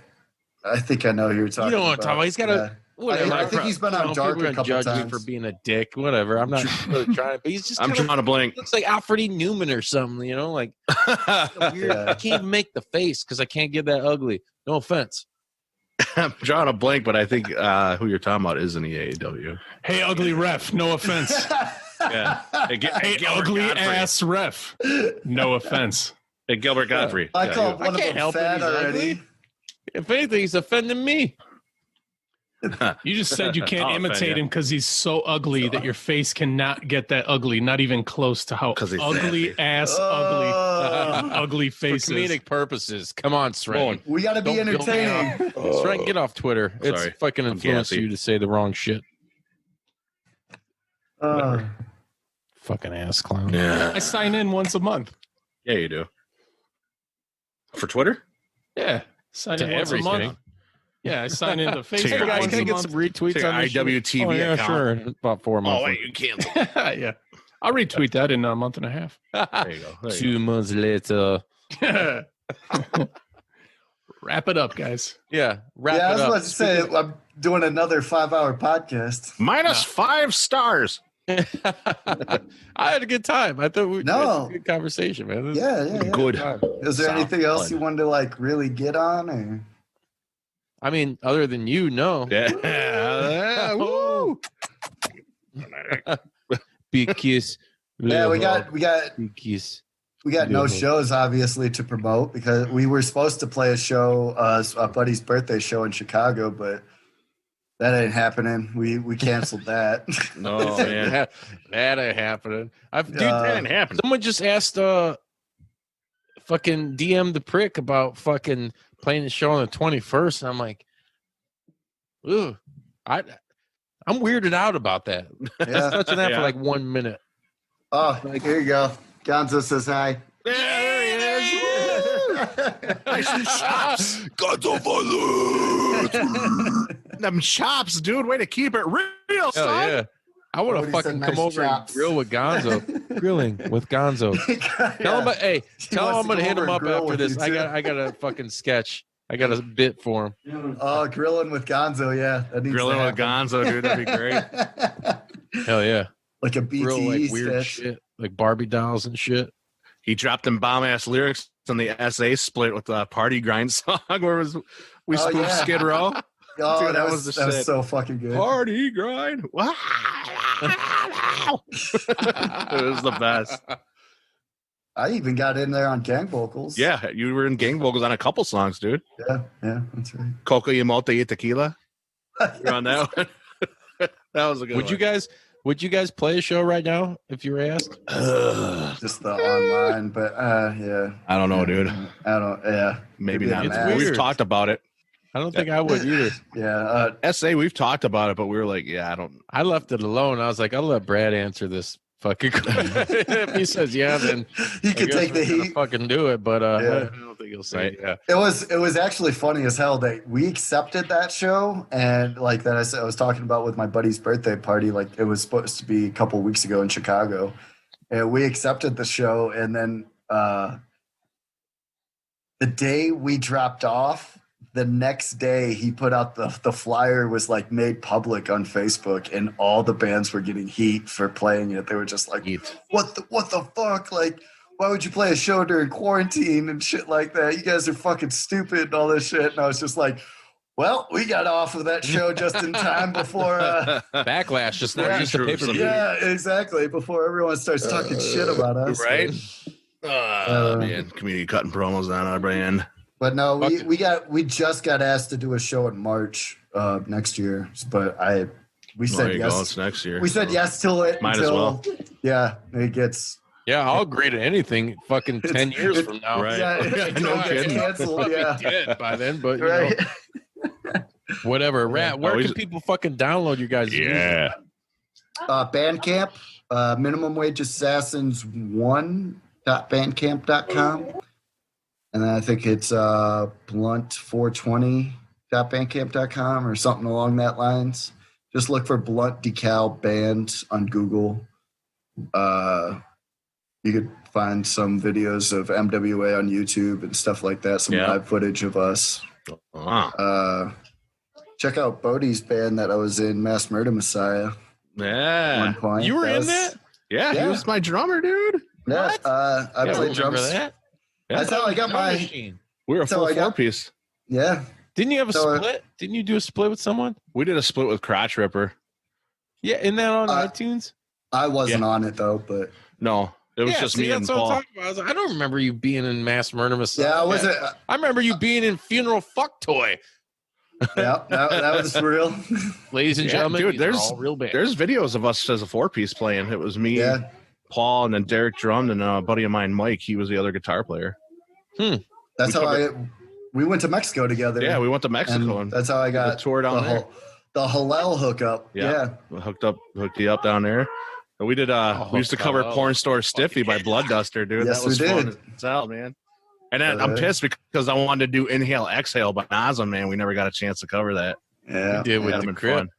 I think I know who you're talking about. You know what I'm talking about. He's got a... Whatever. I think he's been on Dark a couple times. For being a dick, whatever. I'm not really trying to, but he's just. I'm trying to blink. Looks like Alfred E. Newman or something, like. Weird. I can't even make the face because I can't get that ugly. No offense. I'm drawing a blank, but I think who you're talking about is in the AEW. Hey, ugly ref. No offense. Yeah. Hey, ugly Godfrey. Ass ref. No offense. Hey, Gilbert Godfrey. I called one of them fat already. Ugly. If anything, he's offending me. You just said you can't imitate him because he's so ugly that your face cannot get that ugly, not even close to how ugly ugly face for comedic purposes. Come on, Sren. We got to be entertaining. Sren, get off Twitter. It's fucking influenced you to say the wrong shit. Fucking ass clown. Yeah. I sign in once a month. Yeah, you do. For Twitter? Yeah. Sign in once a month. Yeah, I sign into Facebook. Hey guys, can I get some retweets on IWTV account? Sure. About 4 months. Oh, wait, you can't. Yeah. I'll retweet that in a month and a half. There you go. 2 months later. Wrap it up, guys. Yeah, wrap it up. I was about to say, I'm doing another 5-hour podcast. -5 stars. I had a good time. I thought we had a good conversation, man. Yeah. Good. Is there anything else you wanted to like really get on? Or? I mean, other than you, no. Yeah. Woo. Big kiss. Yeah, we got big kiss. We got no shows obviously to promote because we were supposed to play a show, a buddy's birthday show in Chicago, but that ain't happening. We canceled that. No, man. That ain't happening. Dude, that ain't happening. Someone just asked fucking DM the prick about fucking playing the show on the 21st. And I'm like, ooh, I'm weirded out about that. Yeah. Touching that for like 1 minute. Oh, here you go. Gonzo says hi. Yeah, there he is. Nice chops. Gonzo violence. Them chops, dude. Way to keep it real, son. Yeah. I want to fucking come over and grill with Gonzo. Grilling with Gonzo. Tell him, tell him I'm gonna hit him up after this. I got a fucking sketch. I got a bit for him. Oh, grilling with Gonzo, yeah. Grilling with Gonzo, dude. That'd be great. Hell yeah. Like a BTE Grill, like weird sketch. shit, like Barbie dolls and shit. He dropped them bomb ass lyrics on the SA split with the Party Grind song where we spoofed Skid Row. Oh, dude, that was so fucking good. Party Grind. Wow. It was the best. I even got in there on gang vocals. Yeah, you were in gang vocals on a couple songs, dude. Yeah, that's right. Coca y Malta y Tequila. You're on that one. That was a good one. Would you guys play a show right now if you were asked? Just the online, but yeah. I don't know, dude. I don't. Yeah, Maybe not. It's weird. We've talked about it. I don't think I would either. Yeah. SA, we've talked about it, but we were like, yeah, I left it alone. I was like, I'll let Brad answer this fucking question. If he says yeah, then he could take the heat. Fucking do it, but I don't think he'll say yeah. It was actually funny as hell that we accepted that show, and like that I was talking about with my buddy's birthday party. Like it was supposed to be a couple weeks ago in Chicago, and we accepted the show, and then the day we dropped off, the next day he put out the flyer was like made public on Facebook, and all the bands were getting heat for playing it. They were just like, what the fuck? Like, why would you play a show during quarantine and shit like that? You guys are fucking stupid and all this shit. And I was just like, well, we got off of that show just in time before backlash, just a paper. Yeah, exactly. Before everyone starts talking shit about us. Right? Man, community cutting promos on our brand. But no, we just got asked to do a show in March next year, but we said yes. It's next year. We said yes to it. Might as well. Yeah, it gets. Yeah, I'll agree to anything. Fucking 10 years from now, right? Yeah, it No kidding. canceled. Yeah, dead by then, but right. Whatever. Rat, where can people fucking download you guys? Yeah. Bandcamp, minimum wage assassins 1.bandcamp.com. And then I think it's blunt420.bandcamp.com or something along that lines. Just look for Blunt Decal Band on Google. You could find some videos of MWA on YouTube and stuff like that, some live footage of us. Check out Bodie's band that I was in, Mass Murder Messiah. Yeah. One point. You were in that? Yeah, he was my drummer, dude. Yeah, I played drums. That? That's how I got my. We were a full four-piece. Yeah. Didn't you have a split? Didn't you do a split with someone? We did a split with Crotch Ripper. Yeah, isn't that on iTunes? I wasn't on it though, but no, it was just me and Paul. I'm talking about. I don't remember you being in Mass Murder Messiah. Yeah, I wasn't. I remember you being in Funeral Fuck Toy. Yeah, that was real. Ladies and gentlemen, dude, there's all real bad. There's videos of us as a four-piece playing. It was me, Paul, and then Derrick drummed, and a buddy of mine, Mike, he was the other guitar player. That's how we went to Mexico together. Yeah, we went to Mexico, and that's how I got the tour down there. The Halal hookup. Yeah. Hooked you up down there. And we did. We used to cover Porn Store Stiffy by Blood Duster, dude. Yes, that was we did. fun as hell, man. And then I'm pissed because I wanted to do Inhale Exhale by Nazem, man. We never got a chance to cover that. Yeah, we did with the crib.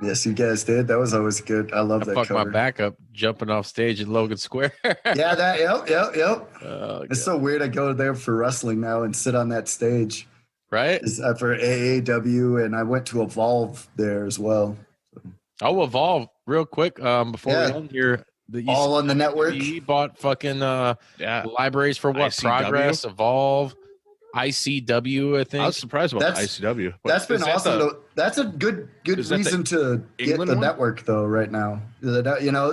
Yes, you guys did. That was always good. I love that. Fucked cover. my back up jumping off stage at Logan Square. Yeah, that. Yep. It's so weird. I go there for wrestling now and sit on that stage. Right. For AAW, and I went to Evolve there as well. I'll Evolve real quick before we end here. All on the network. He bought fucking libraries for what? ICW? Progress, Evolve, ICW, I think. I was surprised about ICW. That's been awesome. That's a good reason to get the network, though, right now.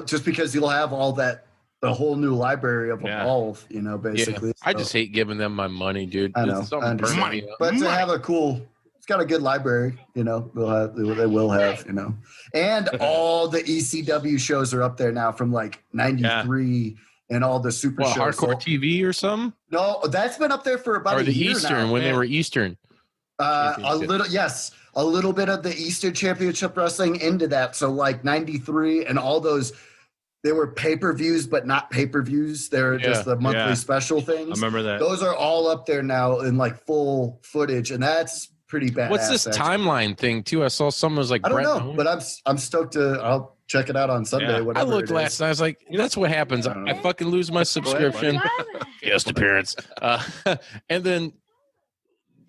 Just because you'll have all that, the whole new library of Evolve, basically. Yeah. I just hate giving them my money, dude. I know. Money. But to have it's got a good library, they will have, and all the ECW shows are up there now from like 93 and all the super shows. Hardcore TV or something? No, that's been up there for about a year Eastern now. when they were Eastern. A little bit of the Eastern Championship Wrestling into that. So like 93 and all those, they were pay-per-views, but not pay-per-views. They're just the monthly special things. I remember that. Those are all up there now in like full footage, and that's pretty badass. What's this timeline thing too? I saw someone was like, I don't know, but I'm stoked I'll check it out on Sunday. Yeah. I looked last night. I was like, that's what happens. I fucking lose my subscription. Guest appearance. And then,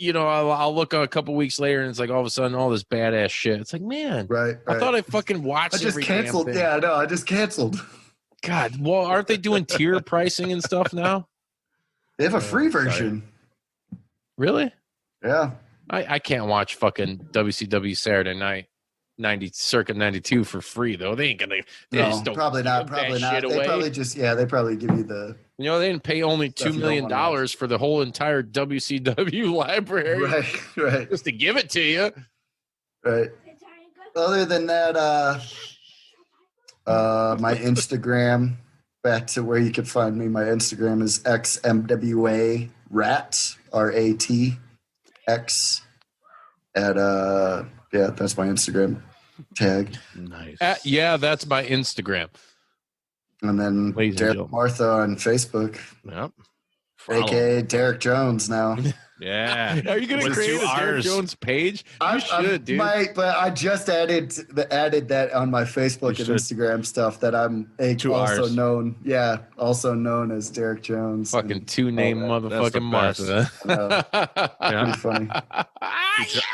I'll look a couple weeks later and it's like all of a sudden all this badass shit. It's like, man, right. I thought I fucking watched. I just canceled. Yeah, no, I just canceled. God, well, aren't they doing tier pricing and stuff now? They have a free version. Really? Yeah. I can't watch fucking WCW Saturday Night circa 92 for free though. They ain't gonna. Probably not. They probably just they probably give you the. They didn't pay only $2 million for the whole entire WCW library. Right. Just to give it to you. Right. Other than that, my Instagram. Back to where you can find me. My Instagram is xmwarat RAT. XMWA at that's my Instagram tag. Nice. Yeah, that's my Instagram. And then Ladies and Derek gentlemen. Martha on Facebook, Yep. Follow. aka Derrick Jones now. Yeah. Are you going to With create two a Derrick Rs. Jones page? You I should, dude. but I just added that on my Facebook and should. Instagram stuff that I'm Two also Rs. known as Derrick Jones. Fucking and two-name all That's the motherfucking Martha. Pretty funny.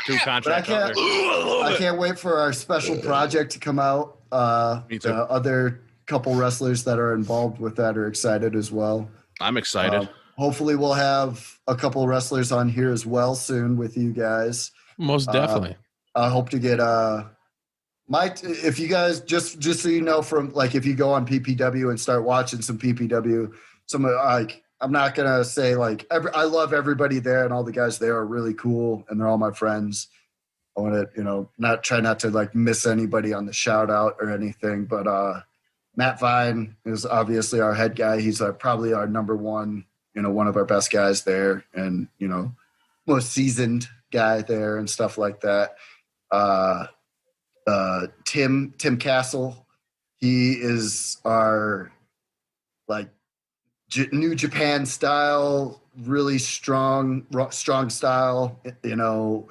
Two But contracts out there. I can't wait for our special project to come out. Me too. The other couple wrestlers that are involved with that are excited as well. I'm excited. Hopefully we'll have a couple wrestlers on here as well soon with you guys. Most definitely. I hope to get if you guys just so you know, from like if you go on PPW and start watching some PPW, I'm not gonna say like I love everybody there and all the guys there are really cool and they're all my friends. I want to not to like miss anybody on the shout out or anything, but Matt Vine is obviously our head guy. He's probably our number one, one of our best guys there, and most seasoned guy there and stuff like that. Tim Castle, he is our like New Japan style, really strong style.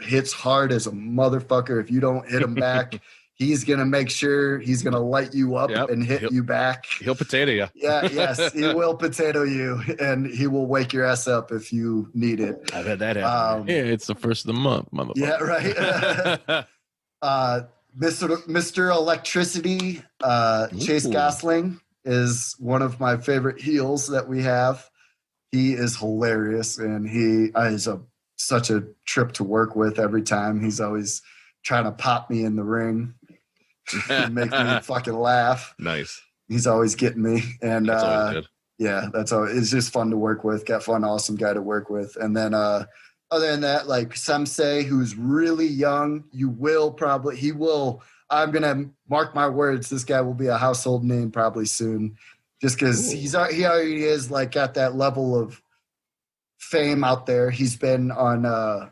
Hits hard as a motherfucker. If you don't hit him back, he's gonna make sure he's gonna light you up and hit you back. He'll potato you. Yes, he will potato you, and he will wake your ass up if you need it. I've had that happen. Yeah, it's the first of the month, motherfucker. Yeah, right. Mr. Electricity, Chase Gosling is one of my favorite heels that we have. He is hilarious, and he is such a trip to work with every time. He's always trying to pop me in the ring and make me fucking laugh. Nice. He's always getting me. And That's always good. yeah, it's just fun to work with. Got fun, awesome guy to work with. And then other than that, like Sensei, who's really young, I'm gonna mark my words, this guy will be a household name probably soon. Just because he already is like at that level of fame out there. He's been on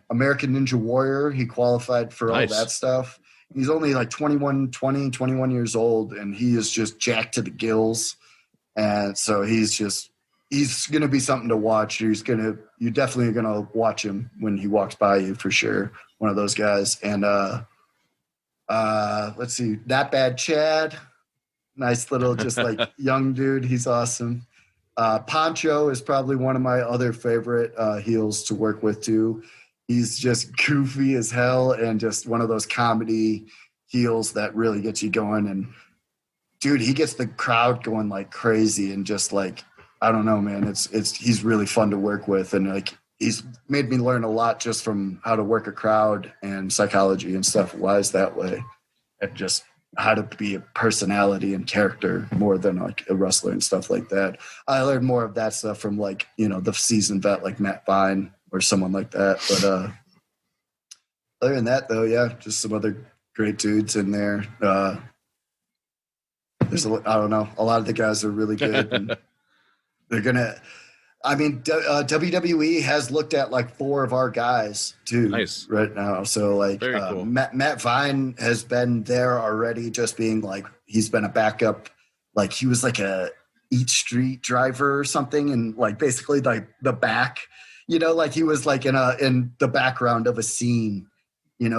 American Ninja Warrior. He qualified for all that stuff. He's only like 21 years old, and he is just jacked to the gills. And so he's going to be something to watch. You're definitely going to watch him when he walks by you for sure. One of those guys. And let's see, That Bad Chad. Nice little, just like young dude. He's awesome. Poncho is probably one of my other favorite heels to work with too. He's just goofy as hell and just one of those comedy heels that really gets you going. And dude, he gets the crowd going like crazy and just like, I don't know, man. He's really fun to work with, and like he's made me learn a lot just from how to work a crowd and psychology and stuff. Why is that way? And just how to be a personality and character more than like a wrestler and stuff like that. I learned more of that stuff from like, the seasoned vet like Matt Vine or someone like that. But other than that though, yeah, just some other great dudes in there. There's a lot of the guys are really good. And WWE has looked at like 4 of our guys too right now. So like cool. Matt Vine has been there already, just being like, he's been a backup. Like he was like a Eat Street driver or something. And like basically like the back, like he was like in the background of a scene,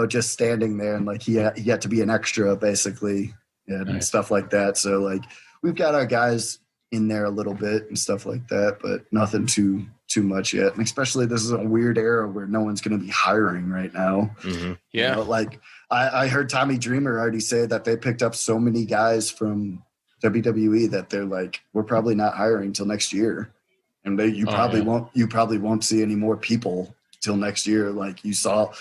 just standing there. And like he had to be an extra basically and stuff like that. So like we've got our guys in there a little bit and stuff like that, but nothing too much yet. And especially this is a weird era where no one's going to be hiring right now. Mm-hmm. Yeah. Like I heard Tommy Dreamer already say that they picked up so many guys from WWE that they're like, we're probably not hiring till next year. And you probably won't see any more people till next year. Like you saw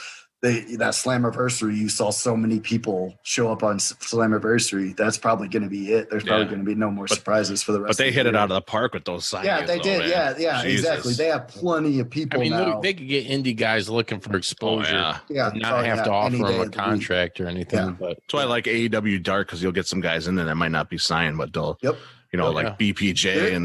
that Slammiversary, you saw so many people show up on Slammiversary. That's probably going to be it. There's probably going to be no more surprises for the rest. But they hit it out of the park with those signings. Yeah, they did. Man. Yeah, exactly. They have plenty of people. Now. They could get indie guys looking for exposure. Not have to offer them a contract or anything. Yeah. But that's why I like AEW Dark, because you'll get some guys in there that might not be signed, but they'll. Yep. BPJ and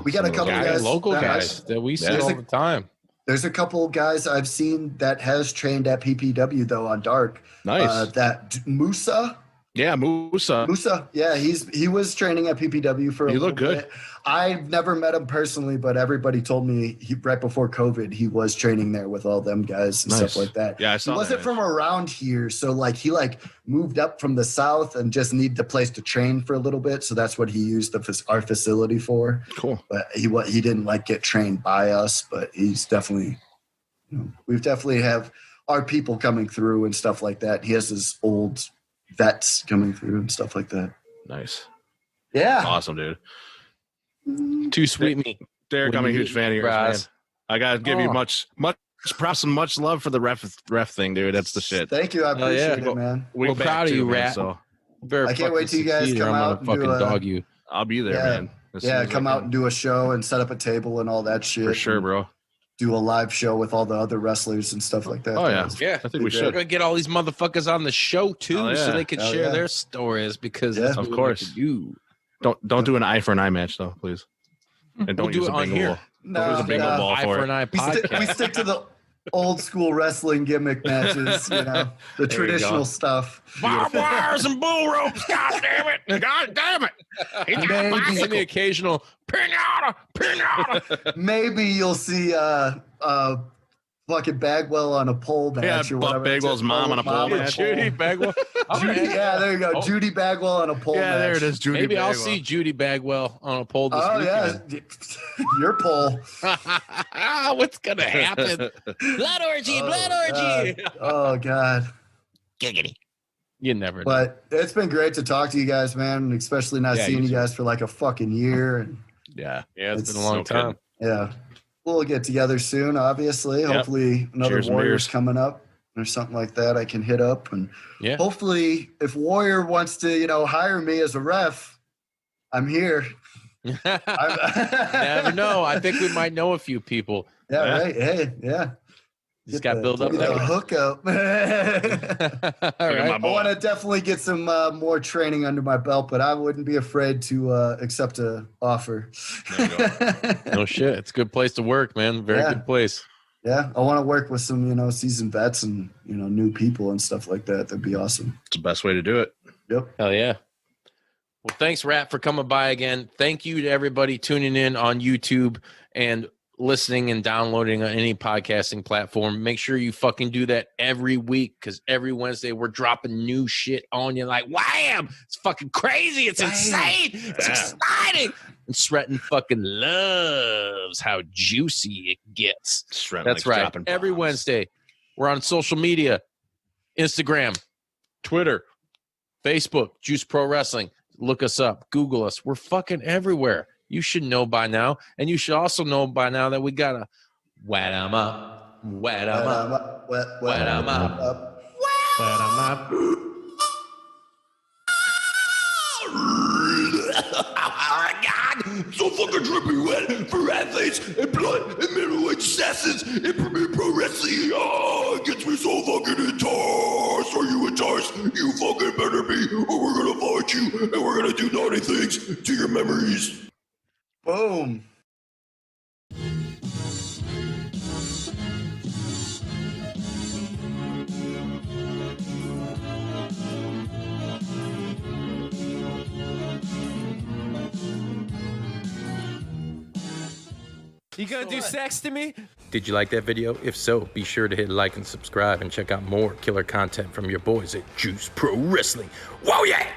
we got a couple guys, local guys that we see all the time. There's a couple guys I've seen that has trained at PPW though on Dark. Nice. That Musa. Yeah, Musa. Yeah, he was training at PPW for a little look good. bit. I've never met him personally, but everybody told me right before COVID he was training there with all them guys and stuff like that. Yeah, I saw he wasn't from around here, so like he moved up from the south and just needed a place to train for a little bit, so that's what he used our facility for. Cool. But he didn't get trained by us, but he's definitely we've definitely have our people coming through and stuff like that. He has his old vets coming through and stuff like that. Nice. Yeah. Awesome, dude. Too sweet me. Derek, I'm a huge fan of yours, man. I gotta give you much props and much love for the ref thing, dude. That's the shit. Thank you. I appreciate it, man. We're proud of you, man, Rat. So I can't wait till you guys come out and fucking dog you. I'll be there, man. Come out and do a show and set up a table and all that shit. For sure, bro. Do a live show with all the other wrestlers and stuff like that. Oh yeah, yeah. I think we should. We're gonna get all these motherfuckers on the show too, so they can share their stories because that's of what course. You don't do an eye for an eye match though, please. And don't use a bingo ball. No, use a bingo ball eye for for it. an eye podcast. We stick to the old school wrestling gimmick matches, the traditional stuff. Barbed wires and bull ropes. God damn it! God damn it! Maybe the occasional pinata. Maybe you'll see fucking Bagwell on a pole match or whatever. Bagwell's mom on a pole match. Judy Bagwell. There you go. Judy Bagwell on a pole match. Yeah, there it is. Judy Maybe Bagwell. I'll see Judy Bagwell on a pole this weekend. Your pole. What's gonna happen? Blood orgy. Oh God. Giggity. You never know. But it's been great to talk to you guys, man. Especially not seeing you guys for like a fucking year. And yeah, it's been a long time. Yeah. We'll get together soon, obviously. Yep. Hopefully another Warrior's coming up or something like that I can hit up. And hopefully if Warrior wants to, hire me as a ref, I'm here. Never know. I think we might know a few people. Yeah, right. Hey, yeah. Just got built up there. Hookup. All right. I want to definitely get some more training under my belt, but I wouldn't be afraid to accept an offer. No shit. It's a good place to work, man. Very good place. Yeah. I want to work with some, seasoned vets and, new people and stuff like that. That'd be awesome. It's the best way to do it. Yep. Hell yeah. Well, thanks, Rat, for coming by again. Thank you to everybody tuning in on YouTube and listening and downloading on any podcasting platform. Make sure you fucking do that every week, because every Wednesday we're dropping new shit on you like wham. It's fucking crazy. It's insane. It's exciting. And Stretton fucking loves how juicy it gets. That's right. Every Wednesday we're on social media: Instagram, Twitter, Facebook, Juice Pro Wrestling. Look us up. Google us. We're fucking everywhere. You should know by now. And you should also know by now that we got to wet them up. Wet them up. Wet them up. Wet them up. Oh, God. So fucking dripping wet for athletes and blood and middleweight assassins in Premier Pro Wrestling. Oh, it gets me so fucking enticed. Are you enticed? You fucking better be, or we're going to fight you and we're going to do naughty things to your memories. Boom. You gonna do sex to me? Did you like that video? If so, be sure to hit like and subscribe and check out more killer content from your boys at Juice Pro Wrestling. Whoa, yeah!